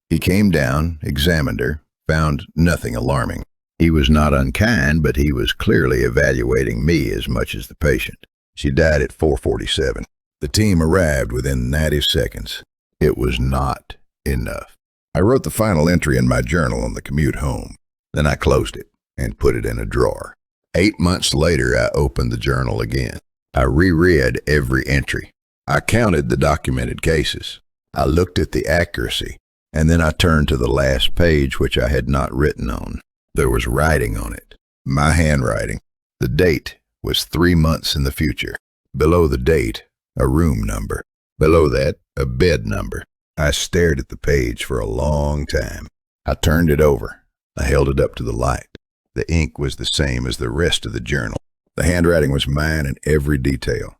He came down, examined her, found nothing alarming. He was not unkind, but he was clearly evaluating me as much as the patient. She died at 4:47. The team arrived within 90 seconds. It was not enough. I wrote the final entry in my journal on the commute home. Then I closed it and put it in a drawer. 8 months later, I opened the journal again. I reread every entry. I counted the documented cases. I looked at the accuracy, and then I turned to the last page, which I had not written on. There was writing on it. My handwriting. The date was 3 months in the future. Below the date, a room number. Below that, a bed number. I stared at the page for a long time. I turned it over. I held it up to the light. The ink was the same as the rest of the journal. The handwriting was mine in every detail.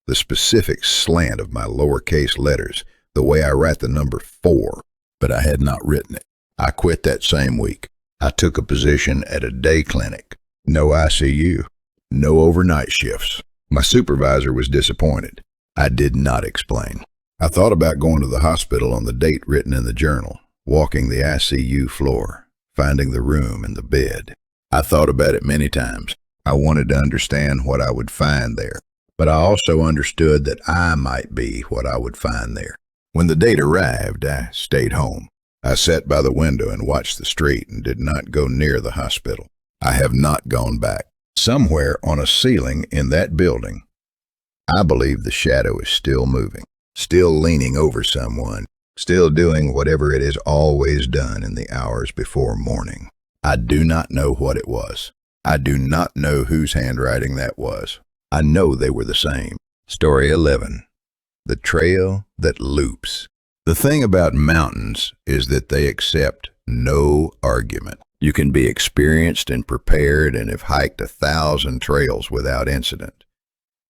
The specific slant of my lowercase letters, the way I write the number 4, but I had not written it. I quit that same week. I took a position at a day clinic. No ICU. No overnight shifts. My supervisor was disappointed. I did not explain. I thought about going to the hospital on the date written in the journal, walking the ICU floor, finding the room and the bed. I thought about it many times. I wanted to understand what I would find there, but I also understood that I might be what I would find there. When the date arrived, I stayed home. I sat by the window and watched the street and did not go near the hospital. I have not gone back. Somewhere on a ceiling in that building, I believe the shadow is still moving, still leaning over someone, still doing whatever it has always done in the hours before morning. I do not know what it was. I do not know whose handwriting that was. I know they were the same. Story 11. The Trail That Loops. The thing about mountains is that they accept no argument. You can be experienced and prepared and have hiked 1,000 trails without incident,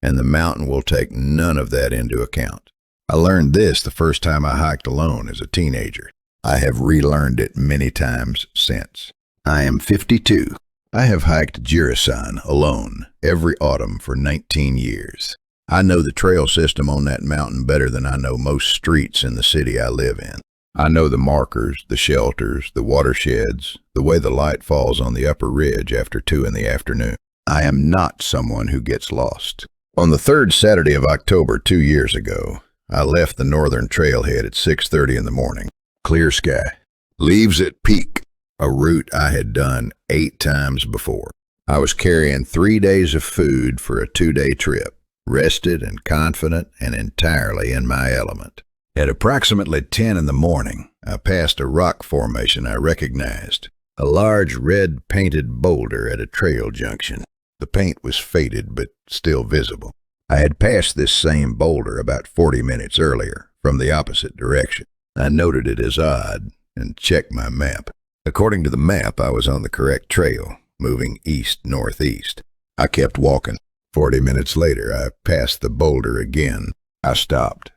and the mountain will take none of that into account. I learned this the first time I hiked alone as a teenager. I have relearned it many times since. I am 52. I have hiked Jirisan alone every autumn for 19 years. I know the trail system on that mountain better than I know most streets in the city I live in. I know the markers, the shelters, the watersheds, the way the light falls on the upper ridge after 2 in the afternoon. I am not someone who gets lost. On the third Saturday of October 2 years ago, I left the northern trailhead at 6:30 in the morning. Clear sky. Leaves at peak, a route I had done 8 times before. I was carrying 3 days of food for a 2-day trip, rested and confident and entirely in my element. At approximately 10 in the morning, I passed a rock formation I recognized, a large red painted boulder at a trail junction. The paint was faded but still visible. I had passed this same boulder about 40 minutes earlier from the opposite direction. I noted it as odd and checked my map. According to the map, I was on the correct trail, moving east-northeast. I kept walking. 40 minutes later, I passed the boulder again. I stopped.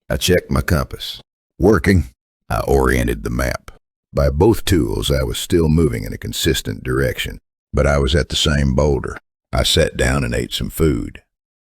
I checked my compass. Working. I oriented the map. By both tools, I was still moving in a consistent direction, but I was at the same boulder. I sat down and ate some food.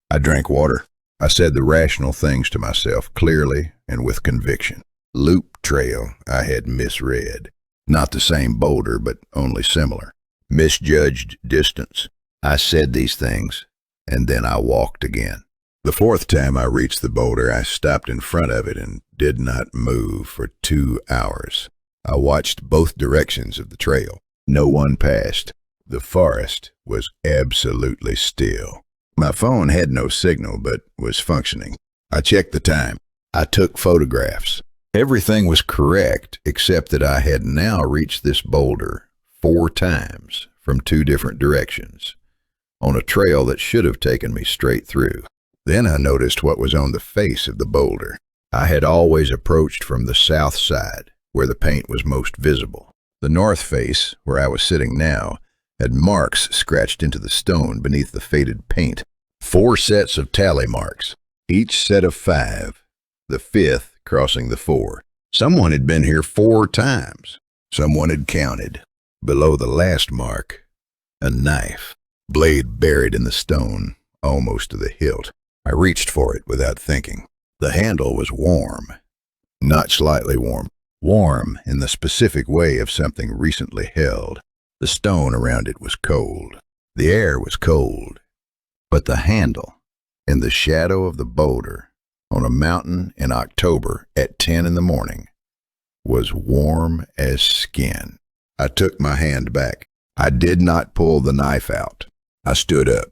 I drank water. I said the rational things to myself clearly and with conviction. Loop trail I had misread. Not the same boulder, but only similar. Misjudged distance. I said these things, and then I walked again. The 4th time I reached the boulder, I stopped in front of it and did not move for 2 hours. I watched both directions of the trail. No one passed. The forest was absolutely still. My phone had no signal, but was functioning. I checked the time. I took photographs. Everything was correct, except that I had now reached this boulder 4 times from 2 different directions, on a trail that should have taken me straight through. Then I noticed what was on the face of the boulder. I had always approached from the south side, where the paint was most visible. The north face, where I was sitting now, had marks scratched into the stone beneath the faded paint. 4 sets of tally marks, each set of 5, the 5th crossing the 4. Someone had been here 4 times. Someone had counted. Below the last mark, a knife, blade buried in the stone, almost to the hilt. I reached for it without thinking. The handle was warm, not slightly warm. Warm in the specific way of something recently held. The stone around it was cold. The air was cold. But the handle, in the shadow of the boulder, on a mountain in October at 10 in the morning, was warm as skin. I took my hand back. I did not pull the knife out. I stood up.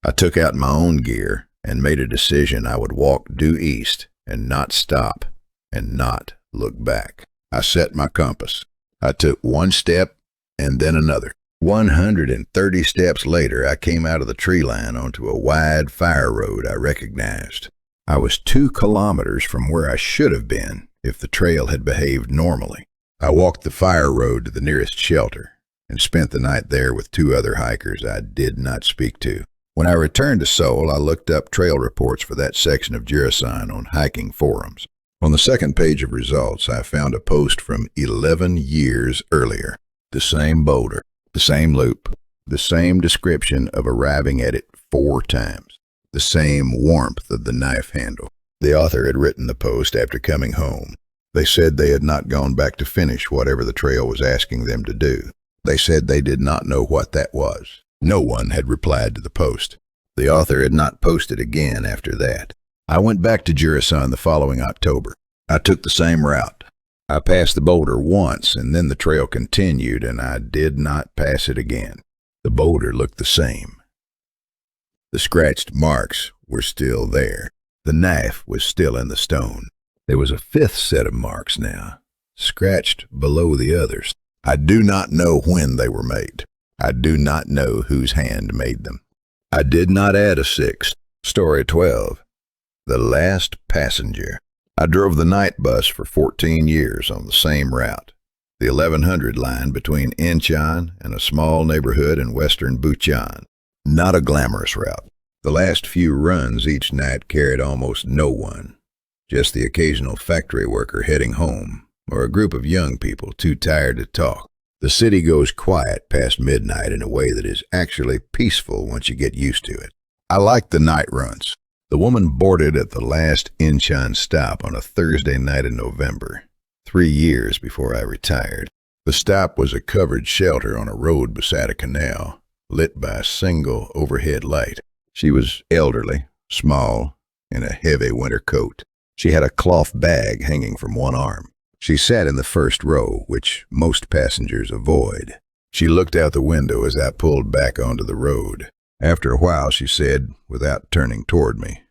I took out my own gear and made a decision I would walk due east and not stop and not look back. I set my compass. I took 1 step and then another. 130 steps later, I came out of the tree line onto a wide fire road I recognized. I was 2 kilometers from where I should have been if the trail had behaved normally. I walked the fire road to the nearest shelter and spent the night there with 2 other hikers I did not speak to. When I returned to Seoul, I looked up trail reports for that section of Jirisan on hiking forums. On the second page of results, I found a post from 11 years earlier. The same boulder, the same loop, the same description of arriving at it 4 times, the same warmth of the knife handle. The author had written the post after coming home. They said they had not gone back to finish whatever the trail was asking them to do. They said they did not know what that was. No one had replied to the post. The author had not posted again after that. I went back to Jirisan the following October. I took the same route. I passed the boulder once, and then the trail continued, and I did not pass it again. The boulder looked the same. The scratched marks were still there. The knife was still in the stone. There was a 5th set of marks now, scratched below the others. I do not know when they were made. I do not know whose hand made them. I did not add a 6th. Story 12. The Last Passenger. I drove the night bus for 14 years on the same route, the 1100 line between Incheon and a small neighborhood in western Bucheon. Not a glamorous route. The last few runs each night carried almost no one, just the occasional factory worker heading home, or a group of young people too tired to talk. The city goes quiet past midnight in a way that is actually peaceful once you get used to it. I like the night runs. The woman boarded at the last Incheon stop on a Thursday night in November, 3 years before I retired. The stop was a covered shelter on a road beside a canal, lit by a single overhead light. She was elderly, small, in a heavy winter coat. She had a cloth bag hanging from one arm. She sat in the first row, which most passengers avoid. She looked out the window as I pulled back onto the road. After a while, she said, without turning toward me,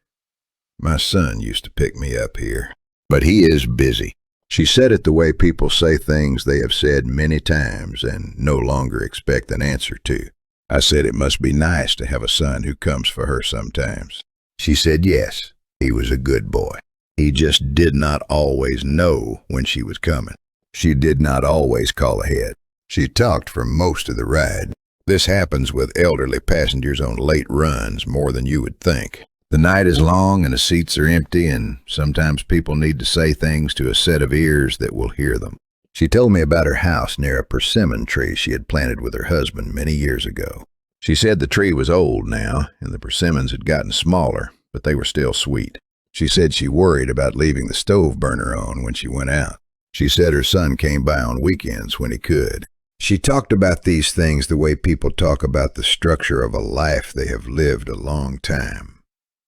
"My son used to pick me up here, but he is busy." She said it the way people say things they have said many times and no longer expect an answer to. I said it must be nice to have a son who comes for her sometimes. She said yes, he was a good boy. He just did not always know when she was coming. She did not always call ahead. She talked for most of the ride. This happens with elderly passengers on late runs more than you would think. The night is long and the seats are empty, and sometimes people need to say things to a set of ears that will hear them. She told me about her house near a persimmon tree she had planted with her husband many years ago. She said the tree was old now, and the persimmons had gotten smaller, but they were still sweet. She said she worried about leaving the stove burner on when she went out. She said her son came by on weekends when he could. She talked about these things the way people talk about the structure of a life they have lived a long time,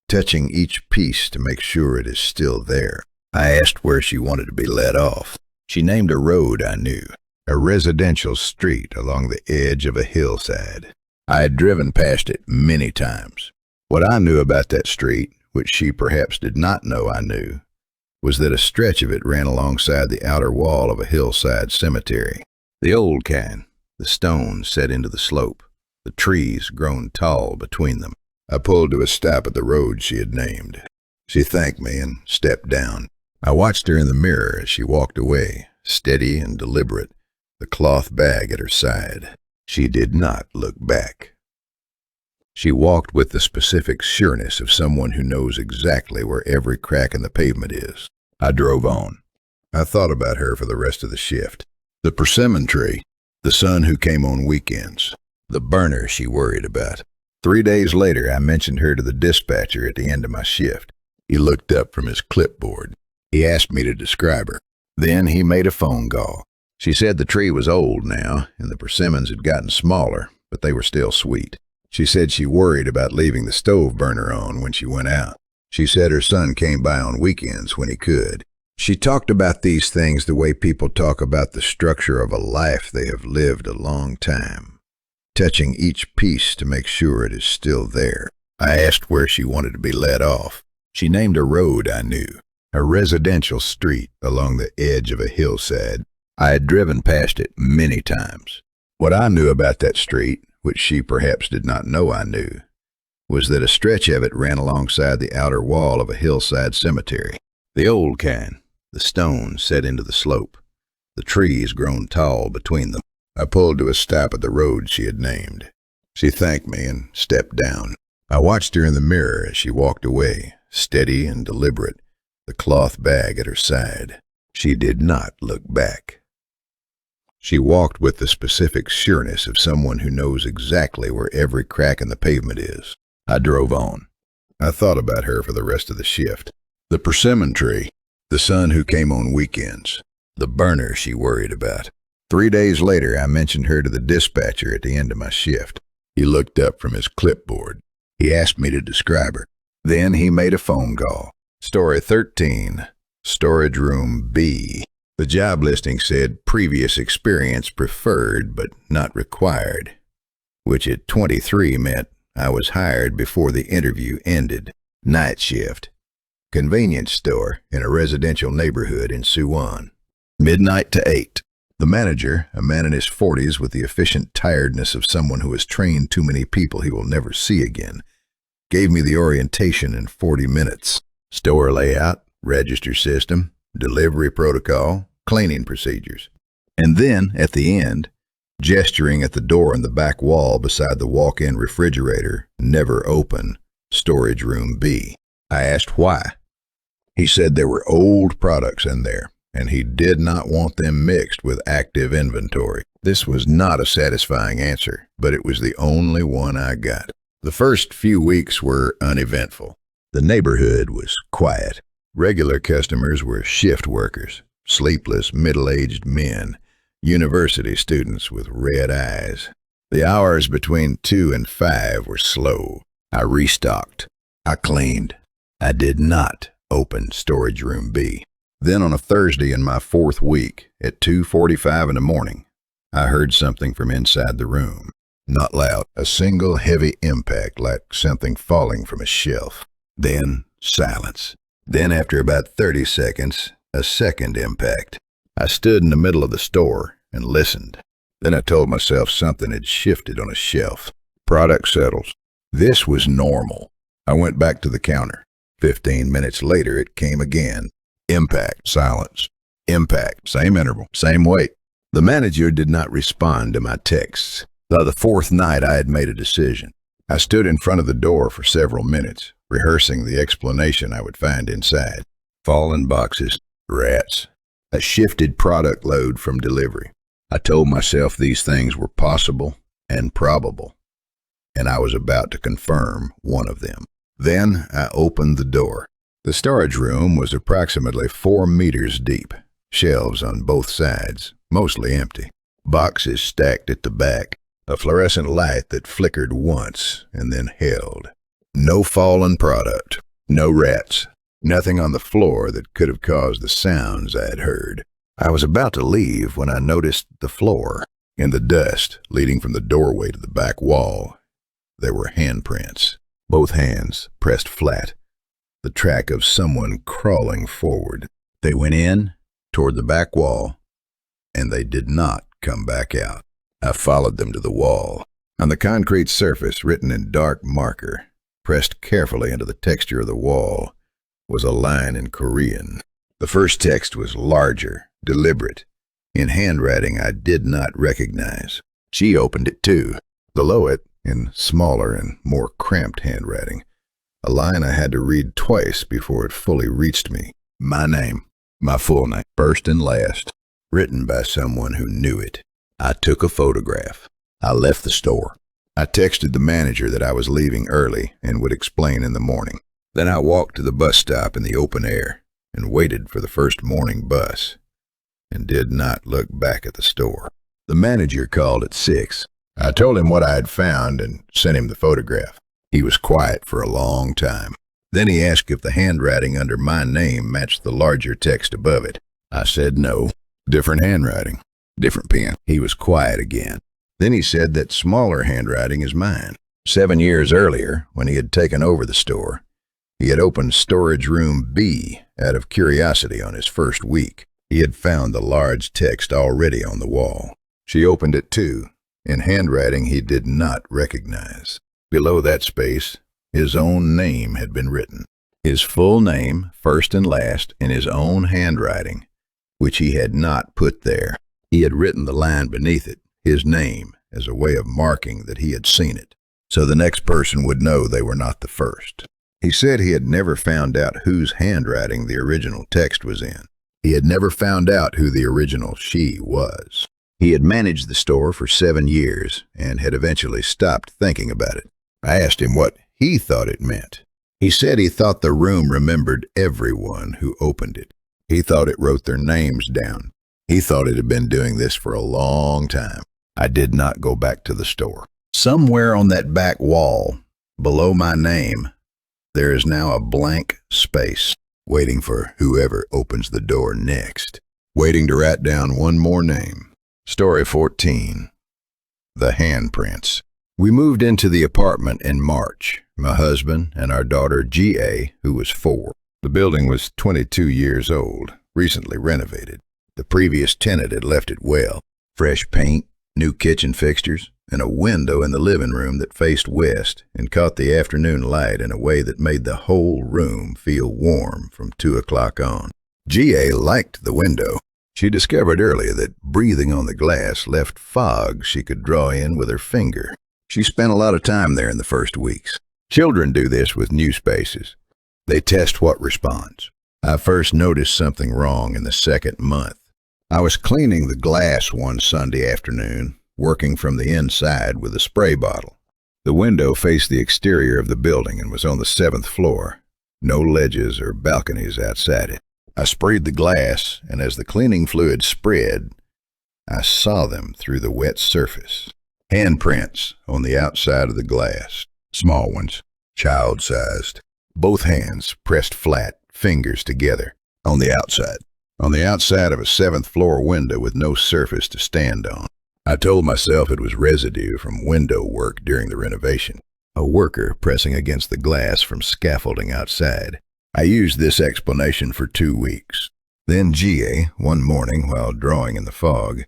touching each piece to make sure it is still there. I asked where she wanted to be let off. She named a road I knew, a residential street along the edge of a hillside. I had driven past it many times. What I knew about that street, which she perhaps did not know I knew, was that a stretch of it ran alongside the outer wall of a hillside cemetery. The old kind, the stones set into the slope, the trees grown tall between them. I pulled to a stop at the road she had named. She thanked me and stepped down. I watched her in the mirror as she walked away, steady and deliberate, the cloth bag at her side. She did not look back. She walked with the specific sureness of someone who knows exactly where every crack in the pavement is. I drove on. I thought about her for the rest of the shift. The persimmon tree, the son who came on weekends, the burner she worried about. 3 days later, I mentioned her to the dispatcher at the end of my shift. He looked up from his clipboard. He asked me to describe her. Then he made a phone call. She said the tree was old now, and the persimmons had gotten smaller, but they were still sweet. She said she worried about leaving the stove burner on when she went out. She said her son came by on weekends when he could. She talked about these things the way people talk about the structure of a life they have lived a long time, touching each piece to make sure it is still there. I asked where she wanted to be let off. She named a road I knew, a residential street along the edge of a hillside. I had driven past it many times. What I knew about that street, which she perhaps did not know I knew, was that a stretch of it ran alongside the outer wall of a hillside cemetery. The old kind, the stone set into the slope, the trees grown tall between them. I pulled to a stop at the road she had named. She thanked me and stepped down. I watched her in the mirror as she walked away, steady and deliberate, the cloth bag at her side. She did not look back. She walked with the specific sureness of someone who knows exactly where every crack in the pavement is. I drove on. I thought about her for the rest of the shift. The persimmon tree, the son who came on weekends, the burner she worried about. 3 days later, I mentioned her to the dispatcher at the end of my shift. He looked up from his clipboard. He asked me to describe her. Then he made a phone call. Story 13, Storage Room B. The job listing said previous experience preferred but not required, which at 23 meant I was hired before the interview ended. Night shift. Convenience store in a residential neighborhood in Suwon. Midnight to 8. The manager, a man in his 40s with the efficient tiredness of someone who has trained too many people he will never see again, gave me the orientation in 40 minutes. Store layout, register system, delivery protocol, cleaning procedures. And then, at the end, gesturing at the door in the back wall beside the walk-in refrigerator, never open, Storage Room B. I asked why. He said there were old products in there, and he did not want them mixed with active inventory. This was not a satisfying answer, but it was the only one I got. The first few weeks were uneventful. The neighborhood was quiet. Regular customers were shift workers, sleepless middle-aged men, university students with red eyes. The hours between 2 and 5 were slow. I restocked. I cleaned. I did not open Storage Room B. Then on a Thursday in my 4th week, at 2:45 in the morning, I heard something from inside the room. Not loud, a single heavy impact like something falling from a shelf. Then silence. Then after about 30 seconds, a second impact. I stood in the middle of the store and listened. Then I told myself something had shifted on a shelf. Product settles. This was normal. I went back to the counter. 15 minutes later, it came again. Impact, silence. Impact, same interval, same weight. The manager did not respond to my texts. By the 4th night, I had made a decision. I stood in front of the door for several minutes, rehearsing the explanation I would find inside. Fallen boxes, rats, a shifted product load from delivery. I told myself these things were possible and probable, and I was about to confirm one of them. Then I opened the door. The storage room was approximately 4 meters deep, shelves on both sides, mostly empty, boxes stacked at the back, a fluorescent light that flickered once and then held. No fallen product, no rats, nothing on the floor that could have caused the sounds I had heard. I was about to leave when I noticed the floor. In the dust leading from the doorway to the back wall, there were handprints, both hands pressed flat, the track of someone crawling forward. They went in, toward the back wall, and they did not come back out. I followed them to the wall. On the concrete surface, written in dark marker, pressed carefully into the texture of the wall, was a line in Korean. The first text was larger, deliberate, in handwriting I did not recognize. She opened it too. Below it, in smaller and more cramped handwriting, a line I had to read twice before it fully reached me. My name, my full name, first and last, written by someone who knew it. I took a photograph. I left the store. I texted the manager that I was leaving early and would explain in the morning. Then I walked to the bus stop in the open air and waited for the first morning bus and did not look back at the store. The manager called at 6. I told him what I had found and sent him the photograph. He was quiet for a long time. Then he asked if the handwriting under my name matched the larger text above it. I said no. Different handwriting. Different pen. He was quiet again. Then he said that smaller handwriting is mine. 7 years earlier, when he had taken over the store, he had opened Storage Room B out of curiosity on his first week. He had found the large text already on the wall. She opened it too, in handwriting he did not recognize. Below that space, His own name had been written. His full name, first and last, in his own handwriting, which he had not put there. He had written the line beneath it, his name, as a way of marking that he had seen it, so the next person would know they were not the first. He said he had never found out whose handwriting the original text was in. He had never found out who the original she was. He had managed the store for 7 years and had eventually stopped thinking about it. I asked him what he thought it meant. He said he thought the room remembered everyone who opened it. He thought it wrote their names down. He thought it had been doing this for a long time. I did not go back to the store. Somewhere on that back wall, below my name, there is now a blank space, waiting for whoever opens the door next, waiting to write down one more name. Story 14. The Handprints. We moved into the apartment in March, my husband and our daughter G.A., who was 4. The building was 22 years old, recently renovated. The previous tenant had left it well. Fresh paint, new kitchen fixtures, and a window in the living room that faced west and caught the afternoon light in a way that made the whole room feel warm from 2 o'clock on. G.A. liked the window. She discovered earlier that breathing on the glass left fog she could draw in with her finger. She spent a lot of time there in the first weeks. Children do this with new spaces. They test what responds. I first noticed something wrong in the second month. I was cleaning the glass one Sunday afternoon, working from the inside with a spray bottle. The window faced the exterior of the building and was on the 7th floor. No ledges or balconies outside it. I sprayed the glass, and as the cleaning fluid spread, I saw them through the wet surface. Handprints on the outside of the glass. Small ones, child-sized. Both hands pressed flat, fingers together, on the outside. On the outside of a 7th floor window with no surface to stand on. I told myself it was residue from window work during the renovation. A worker pressing against the glass from scaffolding outside. I used this explanation for 2 weeks. Then G.A., one morning while drawing in the fog,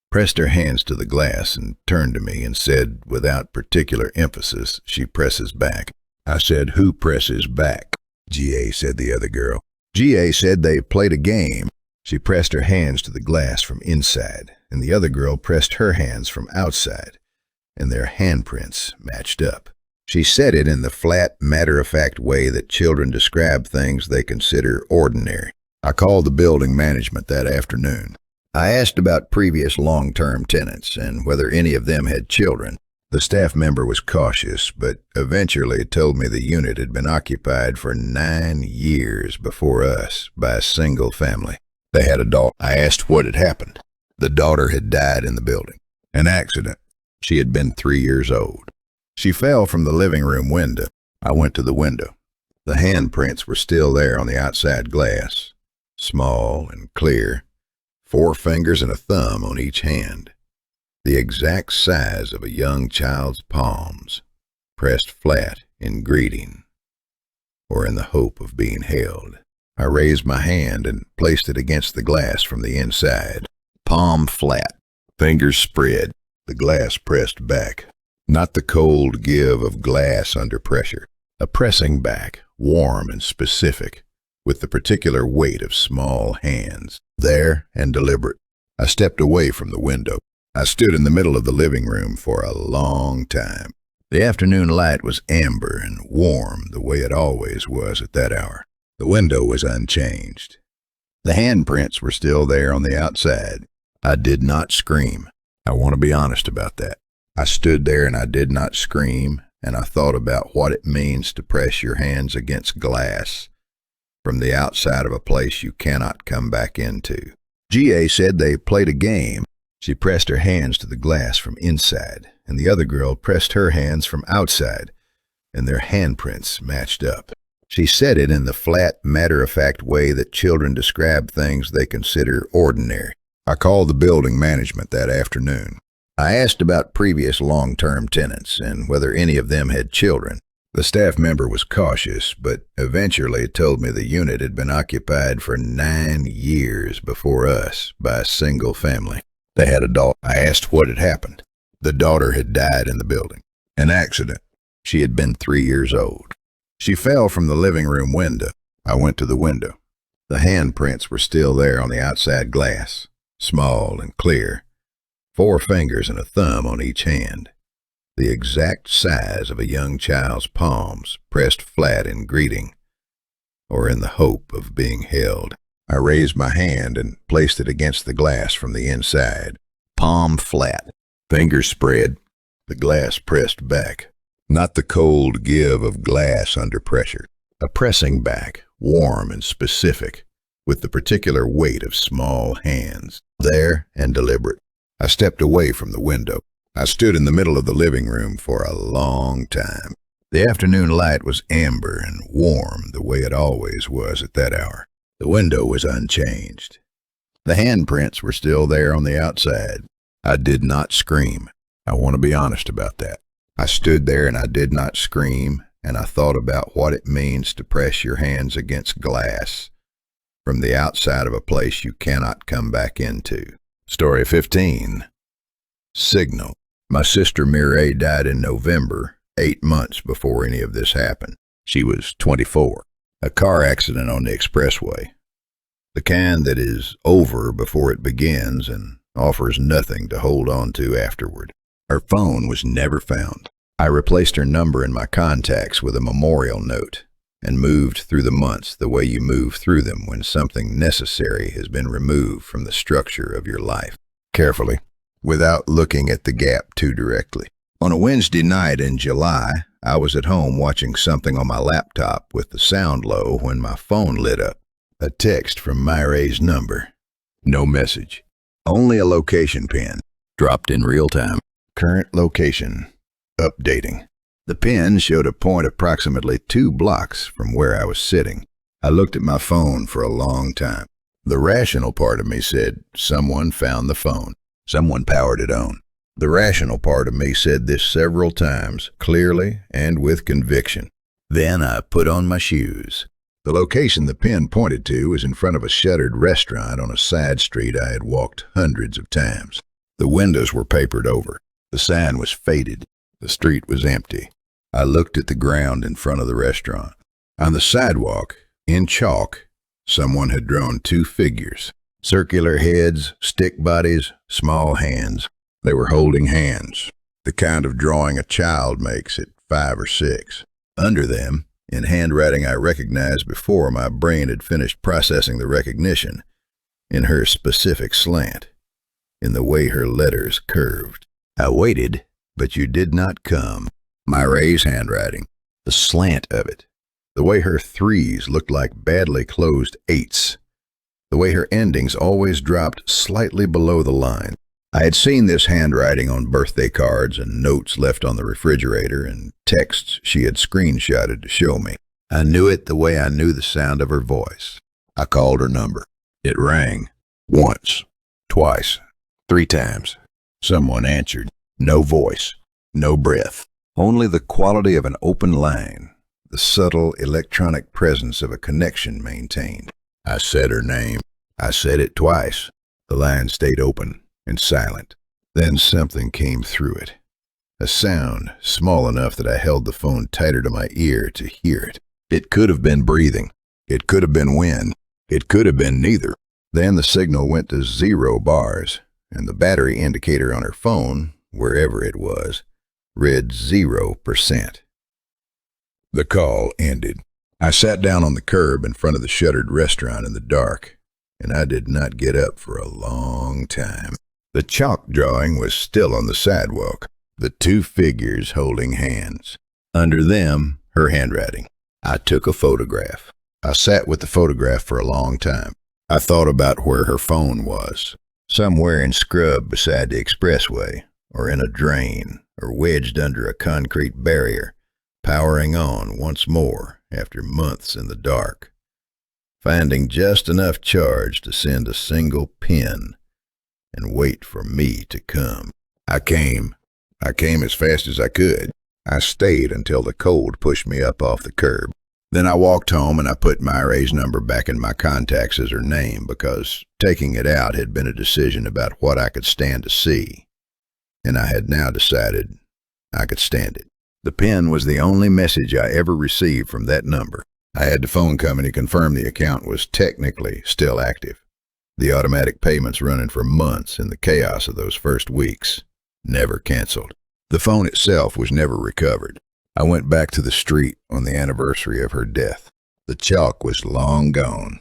pressed her hands to the glass and turned to me and said, without particular emphasis, she presses back. I said, who presses back? G.A., said the other girl. G.A. said they played a game. She pressed her hands to the glass from inside, and the other girl pressed her hands from outside, and their handprints matched up. She said it in the flat, matter-of-fact way that children describe things they consider ordinary. I called the building management that afternoon. I asked about previous long-term tenants and whether any of them had children. The staff member was cautious, but eventually told me the unit had been occupied for 9 years before us by a single family. They had a daughter. I asked what had happened. The daughter had died in the building. An accident. She had been 3 years old. She fell from the living room window. I went to the window. The handprints were still there on the outside glass, small and clear, 4 fingers and a thumb on each hand, the exact size of a young child's palms, pressed flat in greeting, or in the hope of being held. I raised my hand and placed it against the glass from the inside. Palm flat, fingers spread, the glass pressed back. Not the cold give of glass under pressure. A pressing back, warm and specific, with the particular weight of small hands. There and deliberate. I stepped away from the window. I stood in the middle of the living room for a long time. The afternoon light was amber and warm the way it always was at that hour. The window was unchanged. The handprints were still there on the outside. I did not scream. I want to be honest about that. I stood there and I did not scream, and I thought about what it means to press your hands against glass from the outside of a place you cannot come back into. G.A. said they played a game. She pressed her hands to the glass from inside, and the other girl pressed her hands from outside, and their handprints matched up. She said it in the flat, matter-of-fact way that children describe things they consider ordinary. I called the building management that afternoon. I asked about previous long-term tenants and whether any of them had children. The staff member was cautious, but eventually told me the unit had been occupied for 9 years before us by a single family. They had a daughter. I asked what had happened. The daughter had died in the building. An accident. She had been 3 years old. She fell from the living room window. I went to the window. The handprints were still there on the outside glass, small and clear, 4 fingers and a thumb on each hand, the exact size of a young child's palms pressed flat in greeting or in the hope of being held. I raised my hand and placed it against the glass from the inside, palm flat, fingers spread, the glass pressed back. Not the cold give of glass under pressure, a pressing back, warm and specific, with the particular weight of small hands, there and deliberate. I stepped away from the window. I stood in the middle of the living room for a long time. The afternoon light was amber and warm the way it always was at that hour. The window was unchanged. The handprints were still there on the outside. I did not scream. I want to be honest about that. I stood there and I did not scream, and I thought about what it means to press your hands against glass from the outside of a place you cannot come back into. Story 15. Signal. My sister Mireille died in November, 8 months before any of this happened. She was 24. A car accident on the expressway. The kind that is over before it begins and offers nothing to hold on to afterward. Her phone was never found. I replaced her number in my contacts with a memorial note and moved through the months the way you move through them when something necessary has been removed from the structure of your life. Carefully, without looking at the gap too directly. On a Wednesday night in July, I was at home watching something on my laptop with the sound low when my phone lit up. A text from Mireille's number. No message. Only a location pin. Dropped in real time. Current location. Updating. The pin showed a point approximately 2 blocks from where I was sitting. I looked at my phone for a long time. The rational part of me said, someone found the phone. Someone powered it on. The rational part of me said this several times, clearly and with conviction. Then I put on my shoes. The location the pin pointed to was in front of a shuttered restaurant on a side street I had walked hundreds of times. The windows were papered over. The sign was faded. The street was empty. I looked at the ground in front of the restaurant. On the sidewalk, in chalk, someone had drawn 2 figures. Circular heads, stick bodies, small hands. They were holding hands, the kind of drawing a child makes at 5 or 6. Under them, in handwriting I recognized before my brain had finished processing the recognition, in her specific slant, in the way her letters curved. I waited, but you did not come. Mireille's handwriting, the slant of it, the way her 3s looked like badly closed 8s, the way her endings always dropped slightly below the line. I had seen this handwriting on birthday cards and notes left on the refrigerator and texts she had screenshotted to show me. I knew it the way I knew the sound of her voice. I called her number. It rang. Once. Twice. 3 times. Someone answered. No voice. No breath. Only the quality of an open line. The subtle electronic presence of a connection maintained. I said her name. I said it twice. The line stayed open and silent. Then something came through it. A sound small enough that I held the phone tighter to my ear to hear it. It could have been breathing. It could have been wind. It could have been neither. Then the signal went to 0 bars, and the battery indicator on her phone, wherever it was, read 0%. The call ended. I sat down on the curb in front of the shuttered restaurant in the dark, and I did not get up for a long time. The chalk drawing was still on the sidewalk, the 2 figures holding hands. Under them, her handwriting. I took a photograph. I sat with the photograph for a long time. I thought about where her phone was. Somewhere in scrub beside the expressway, or in a drain, or wedged under a concrete barrier, powering on once more after months in the dark, finding just enough charge to send a single pin and wait for me to come. I came as fast as I could. I stayed until the cold pushed me up off the curb. Then I walked home and I put Mireille's number back in my contacts as her name because taking it out had been a decision about what I could stand to see, and I had now decided I could stand it. The pen was the only message I ever received from that number. I had the phone company confirm the account was technically still active. The automatic payments running for months in the chaos of those first weeks never canceled. The phone itself was never recovered. I went back to the street on the anniversary of her death. The chalk was long gone,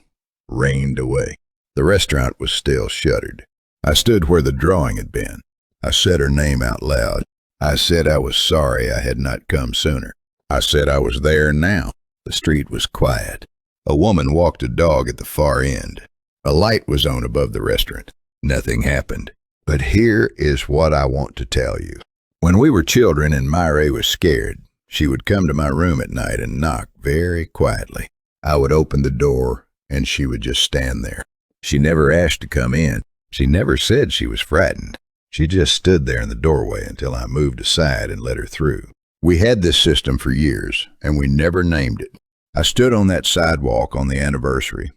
rained away. The restaurant was still shuttered. I stood where the drawing had been. I said her name out loud. I said I was sorry I had not come sooner. I said I was there now. The street was quiet. A woman walked a dog at the far end. A light was on above the restaurant. Nothing happened. But here is what I want to tell you. When we were children and Myra was scared, she would come to my room at night and knock very quietly. I would open the door and she would just stand there. She never asked to come in. She never said she was frightened. She just stood there in the doorway until I moved aside and let her through. We had this system for years, and we never named it. I stood on that sidewalk on the anniversary,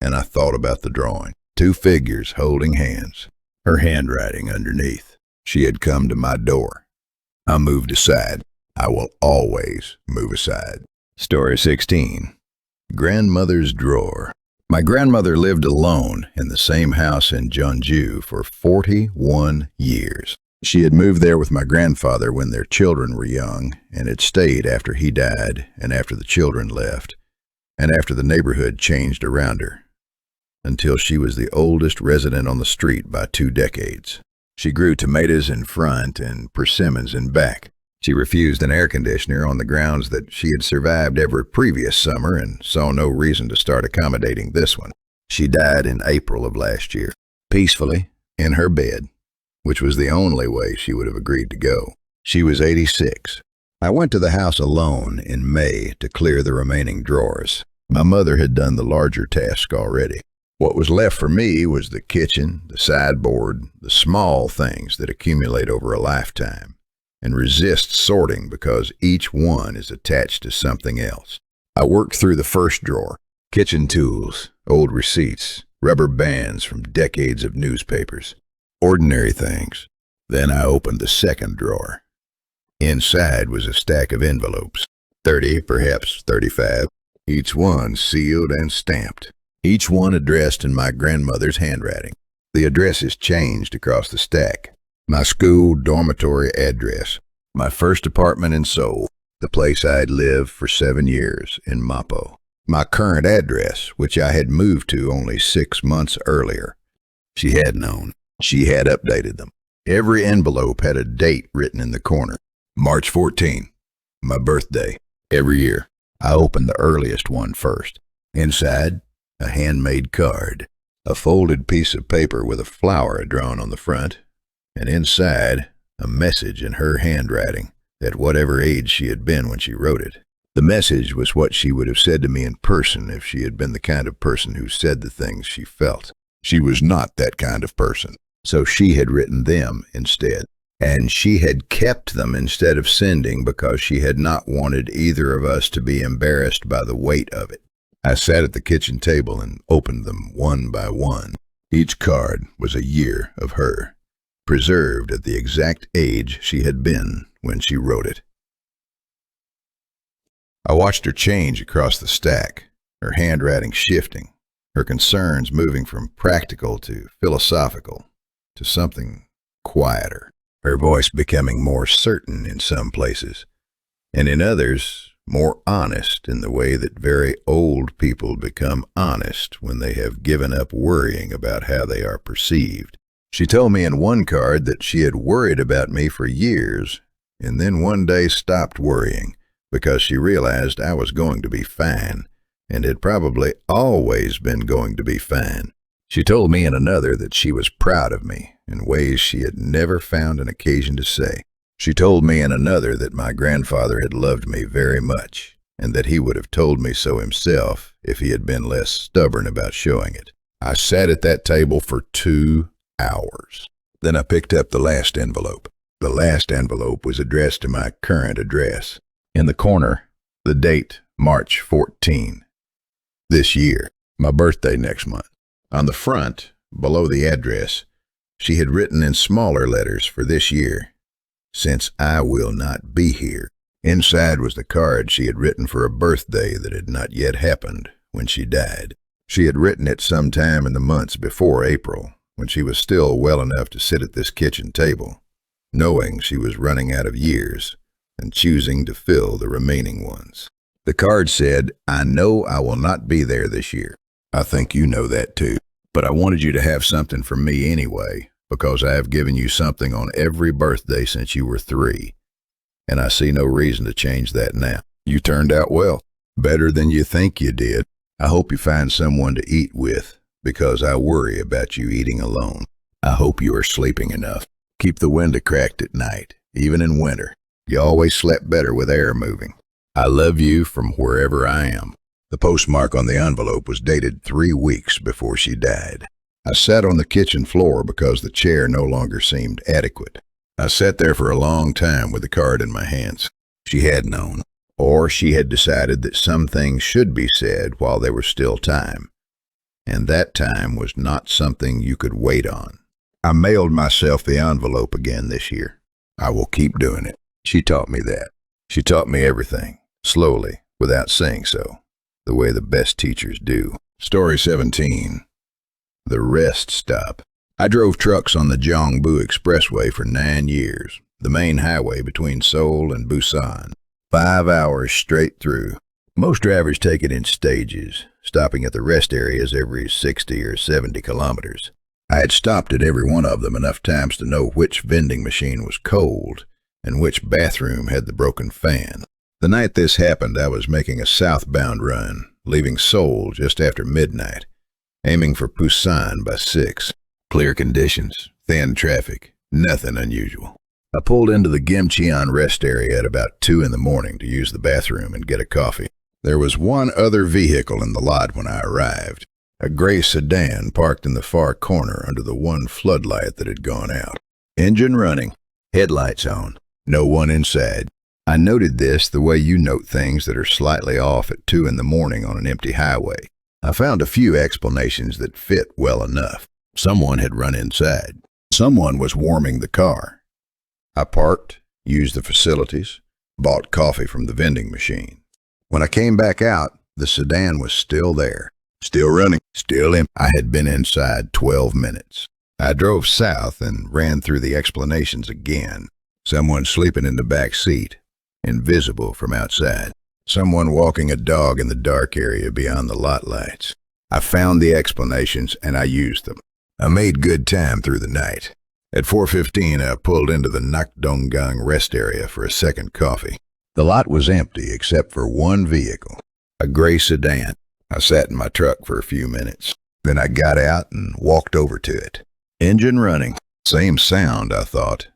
and I thought about the drawing. 2 figures holding hands, her handwriting underneath. She had come to my door. I moved aside. I will always move aside. Story 16. Grandmother's Drawer. My grandmother lived alone in the same house in Jeonju for 41 years. She had moved there with my grandfather when their children were young, and had stayed after he died and after the children left, and after the neighborhood changed around her, until she was the oldest resident on the street by 2 decades. She grew tomatoes in front and persimmons in back. She refused an air conditioner on the grounds that she had survived every previous summer and saw no reason to start accommodating this one. She died in April of last year, peacefully, in her bed, which was the only way she would have agreed to go. She was 86. I went to the house alone in May to clear the remaining drawers. My mother had done the larger task already. What was left for me was the kitchen, the sideboard, the small things that accumulate over a lifetime and resist sorting because each one is attached to something else. I worked through the first drawer: kitchen tools, old receipts, rubber bands from decades of newspapers, ordinary things. Then I opened the second drawer. Inside was a stack of envelopes, 30, perhaps 35, each one sealed and stamped, each one addressed in my grandmother's handwriting. The addresses changed across the stack. My school dormitory address, my first apartment in Seoul, the place I had lived for 7 years in Mapo, my current address, which I had moved to only 6 months earlier. She had known. She had updated them. Every envelope had a date written in the corner. March 14, my birthday. Every year, I opened the earliest one first. Inside, a handmade card, a folded piece of paper with a flower drawn on the front, and inside, a message in her handwriting, at whatever age she had been when she wrote it. The message was what she would have said to me in person if she had been the kind of person who said the things she felt. She was not that kind of person, so she had written them instead. And she had kept them instead of sending because she had not wanted either of us to be embarrassed by the weight of it. I sat at the kitchen table and opened them one by one. Each card was a year of her, preserved at the exact age she had been when she wrote it. I watched her change across the stack, her handwriting shifting, her concerns moving from practical to philosophical to something quieter, her voice becoming more certain in some places, and in others more honest in the way that very old people become honest when they have given up worrying about how they are perceived. She told me in one card that she had worried about me for years and then one day stopped worrying because she realized I was going to be fine and had probably always been going to be fine. She told me in another that she was proud of me in ways she had never found an occasion to say. She told me in another that my grandfather had loved me very much and that he would have told me so himself if he had been less stubborn about showing it. I sat at that table for 2 hours. Then I picked up the last envelope. The last envelope was addressed to my current address. In the corner, the date, March 14. This year, my birthday next month. On the front, below the address, she had written in smaller letters for this year, "Since I will not be here." Inside was the card she had written for a birthday that had not yet happened when she died. She had written it sometime in the months before April, when she was still well enough to sit at this kitchen table, knowing she was running out of years and choosing to fill the remaining ones. The card said, "I know I will not be there this year. I think you know that too. But I wanted you to have something from me anyway, because I have given you something on every birthday since you were 3, and I see no reason to change that now. You turned out well, better than you think you did. I hope you find someone to eat with, because I worry about you eating alone. I hope you are sleeping enough. Keep the window cracked at night, even in winter. You always slept better with air moving. I love you from wherever I am." The postmark on the envelope was dated 3 weeks before she died. I sat on the kitchen floor because the chair no longer seemed adequate. I sat there for a long time with the card in my hands. She had known, or she had decided that some things should be said while there was still time, and that time was not something you could wait on. I mailed myself the envelope again this year. I will keep doing it. She taught me that. She taught me everything, slowly, without saying so, the way the best teachers do. Story 17. The Rest Stop. I drove trucks on the Gyeongbu Expressway for 9 years, the main highway between Seoul and Busan. 5 hours straight through. Most drivers take it in stages, stopping at the rest areas every 60 or 70 kilometers. I had stopped at every one of them enough times to know which vending machine was cold and which bathroom had the broken fan. The night this happened, I was making a southbound run, leaving Seoul just after midnight, aiming for Busan by 6. Clear conditions, thin traffic, nothing unusual. I pulled into the Gimcheon rest area at about 2 in the morning to use the bathroom and get a coffee. There was one other vehicle in the lot when I arrived, a gray sedan parked in the far corner under the one floodlight that had gone out. Engine running, headlights on, no one inside. I noted this the way you note things that are slightly off at 2 in the morning on an empty highway. I found a few explanations that fit well enough. Someone had run inside. Someone was warming the car. I parked, used the facilities, bought coffee from the vending machine. When I came back out, the sedan was still there, still running, still empty. I had been inside 12 minutes. I drove south and ran through the explanations again. Someone sleeping in the back seat, invisible from outside. Someone walking a dog in the dark area beyond the lot lights. I found the explanations and I used them. I made good time through the night. At 4:15, I pulled into the Nakdonggang rest area for a second coffee. The lot was empty except for one vehicle, a gray sedan. I sat in my truck for a few minutes. Then I got out and walked over to it. Engine running. Same sound, I thought,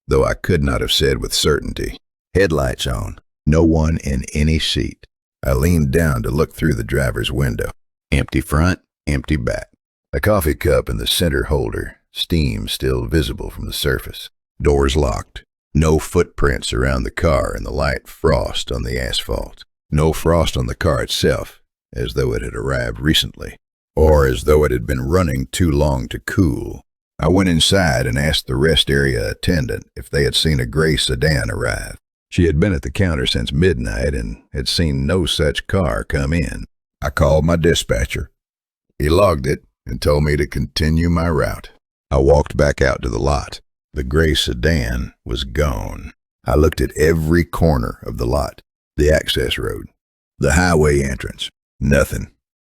though I could not have said with certainty. Headlights on. No one in any seat. I leaned down to look through the driver's window. Empty front, empty back. A coffee cup in the center holder, steam still visible from the surface. Doors locked. No footprints around the car and the light frost on the asphalt. No frost on the car itself, as though it had arrived recently, or as though it had been running too long to cool. I went inside and asked the rest area attendant if they had seen a gray sedan arrive. She had been at the counter since midnight and had seen no such car come in. I called my dispatcher. He logged it and told me to continue my route. I walked back out to the lot. The gray sedan was gone. I looked at every corner of the lot, the access road, the highway entrance. Nothing.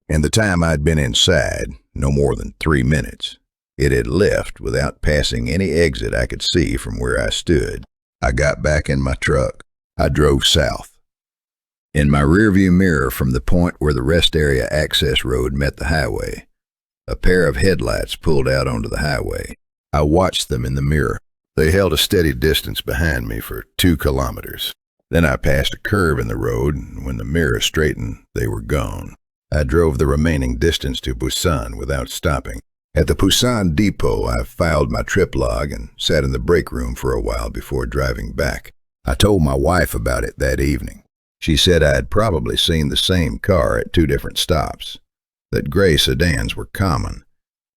In the time I'd been inside, no more than 3 minutes, it had left without passing any exit I could see from where I stood. I got back in my truck. I drove south. In my rearview mirror from the point where the rest area access road met the highway, a pair of headlights pulled out onto the highway. I watched them in the mirror. They held a steady distance behind me for 2 kilometers. Then I passed a curve in the road, and when the mirror straightened, they were gone. I drove the remaining distance to Busan without stopping. At the Busan depot, I filed my trip log and sat in the break room for a while before driving back. I told my wife about it that evening. She said I had probably seen the same car at 2 different stops, that gray sedans were common,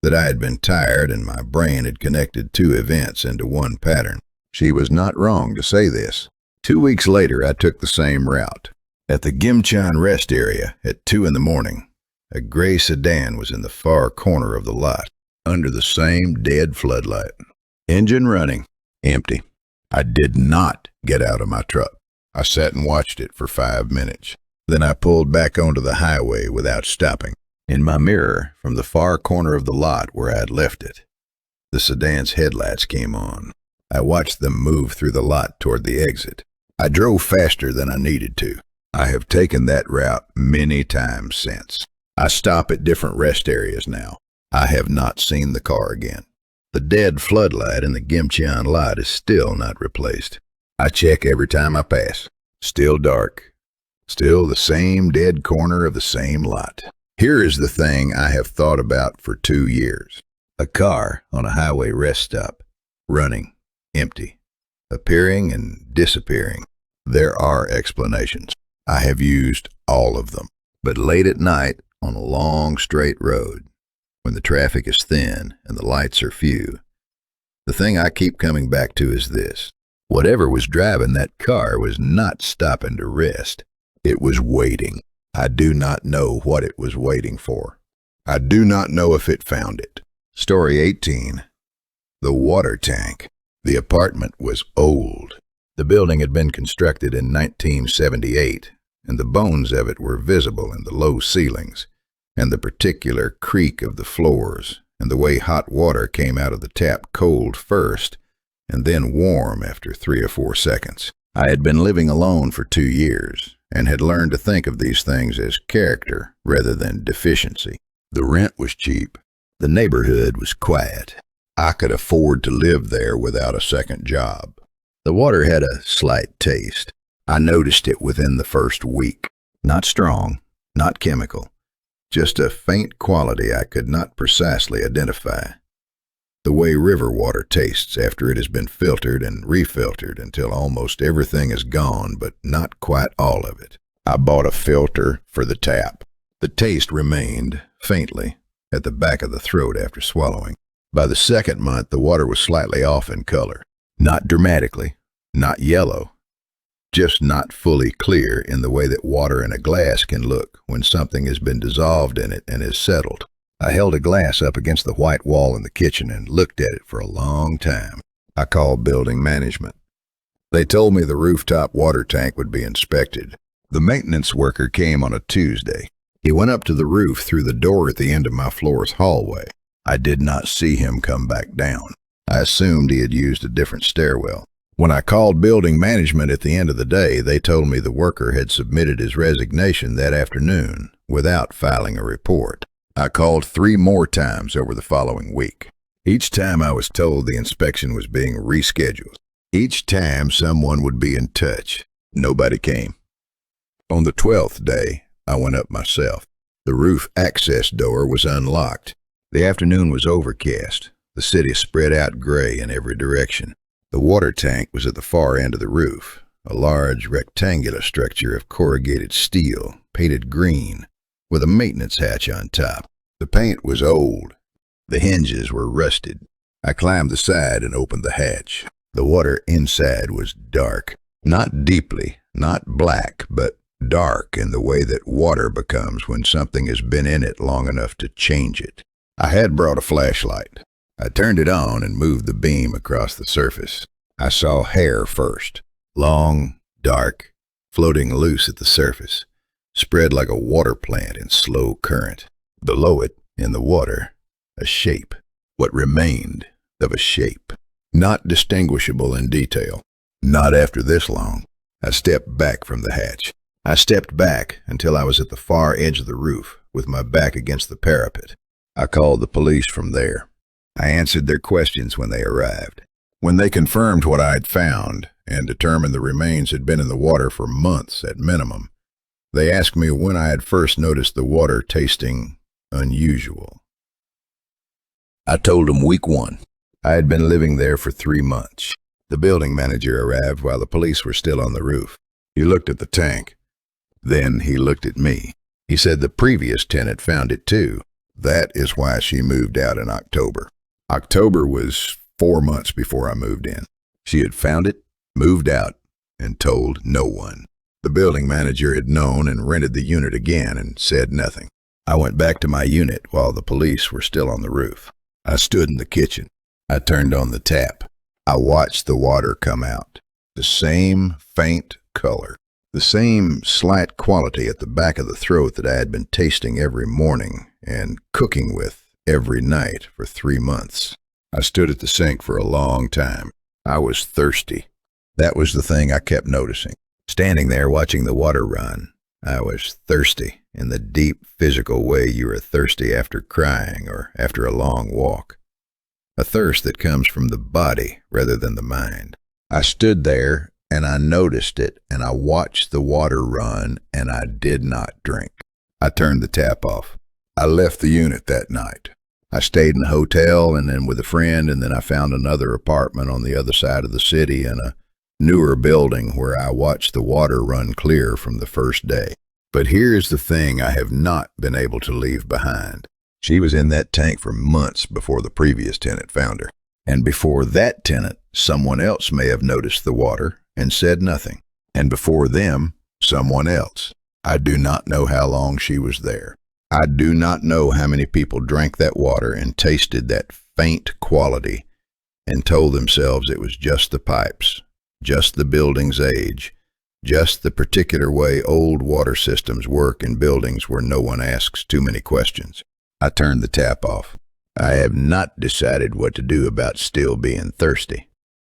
that I had been tired and my brain had connected 2 events into one pattern. She was not wrong to say this. 2 weeks later, I took the same route. At the Gimchan rest area at 2 in the morning, a gray sedan was in the far corner of the lot, under the same dead floodlight. Engine running, empty. I did not get out of my truck. I sat and watched it for 5 minutes. Then I pulled back onto the highway without stopping. In my mirror, from the far corner of the lot where I had left it, the sedan's headlights came on. I watched them move through the lot toward the exit. I drove faster than I needed to. I have taken that route many times since. I stop at different rest areas now. I have not seen the car again. The dead floodlight in the Gimcheon lot is still not replaced. I check every time I pass. Still dark. Still the same dead corner of the same lot. Here is the thing I have thought about for 2 years. A car on a highway rest stop, running, empty, appearing and disappearing. There are explanations. I have used all of them. But late at night, on a long straight road, when the traffic is thin and the lights are few, the thing I keep coming back to is this. Whatever was driving that car was not stopping to rest. It was waiting. I do not know what it was waiting for. I do not know if it found it. Story 18. The water tank. The apartment was old. The building had been constructed in 1978, and the bones of it were visible in the low ceilings, and the particular creak of the floors, and the way hot water came out of the tap cold first, and then warm after 3 or 4 seconds. I had been living alone for 2 years, and had learned to think of these things as character rather than deficiency. The rent was cheap. The neighborhood was quiet. I could afford to live there without a second job. The water had a slight taste. I noticed it within the first week. Not strong, not chemical, just a faint quality I could not precisely identify. The way river water tastes after it has been filtered and refiltered until almost everything is gone, but not quite all of it. I bought a filter for the tap. The taste remained, faintly, at the back of the throat after swallowing. By the second month, the water was slightly off in color. Not dramatically, not yellow, just not fully clear in the way that water in a glass can look when something has been dissolved in it and is settled. I held a glass up against the white wall in the kitchen and looked at it for a long time. I called building management. They told me the rooftop water tank would be inspected. The maintenance worker came on a Tuesday. He went up to the roof through the door at the end of my floor's hallway. I did not see him come back down. I assumed he had used a different stairwell. When I called building management at the end of the day, they told me the worker had submitted his resignation that afternoon without filing a report. I called 3 more times over the following week. Each time I was told the inspection was being rescheduled. Each time someone would be in touch. Nobody came. On the 12th day, I went up myself. The roof access door was unlocked. The afternoon was overcast. The city spread out gray in every direction. The water tank was at the far end of the roof, a large rectangular structure of corrugated steel, painted green, with a maintenance hatch on top. The paint was old. The hinges were rusted. I climbed the side and opened the hatch. The water inside was dark. Not deeply, not black, but dark in the way that water becomes when something has been in it long enough to change it. I had brought a flashlight. I turned it on and moved the beam across the surface. I saw hair first, long, dark, floating loose at the surface, spread like a water plant in slow current. Below it, in the water, a shape, what remained of a shape, not distinguishable in detail. Not after this long. I stepped back from the hatch. I stepped back until I was at the far edge of the roof, with my back against the parapet. I called the police from there. I answered their questions when they arrived. When they confirmed what I had found and determined the remains had been in the water for months at minimum, they asked me when I had first noticed the water tasting unusual. I told them week 1. I had been living there for 3 months. The building manager arrived while the police were still on the roof. He looked at the tank. Then he looked at me. He said the previous tenant found it too. That is why she moved out in October. October was 4 months before I moved in. She had found it, moved out, and told no one. The building manager had known and rented the unit again and said nothing. I went back to my unit while the police were still on the roof. I stood in the kitchen. I turned on the tap. I watched the water come out. The same faint color. The same slight quality at the back of the throat that I had been tasting every morning and cooking with every night for 3 months. I stood at the sink for a long time. I was thirsty. That was the thing I kept noticing. Standing there watching the water run, I was thirsty in the deep physical way you are thirsty after crying or after a long walk. A thirst that comes from the body rather than the mind. I stood there and I noticed it and I watched the water run and I did not drink. I turned the tap off. I left the unit that night. I stayed in a hotel and then with a friend, and then I found another apartment on the other side of the city in a newer building where I watched the water run clear from the first day. But here's the thing I have not been able to leave behind. She was in that tank for months before the previous tenant found her. And before that tenant, someone else may have noticed the water and said nothing. And before them, someone else. I do not know how long she was there. I do not know how many people drank that water and tasted that faint quality and told themselves it was just the pipes, just the building's age, just the particular way old water systems work in buildings where no one asks too many questions. I turned the tap off. I have not decided what to do about still being thirsty.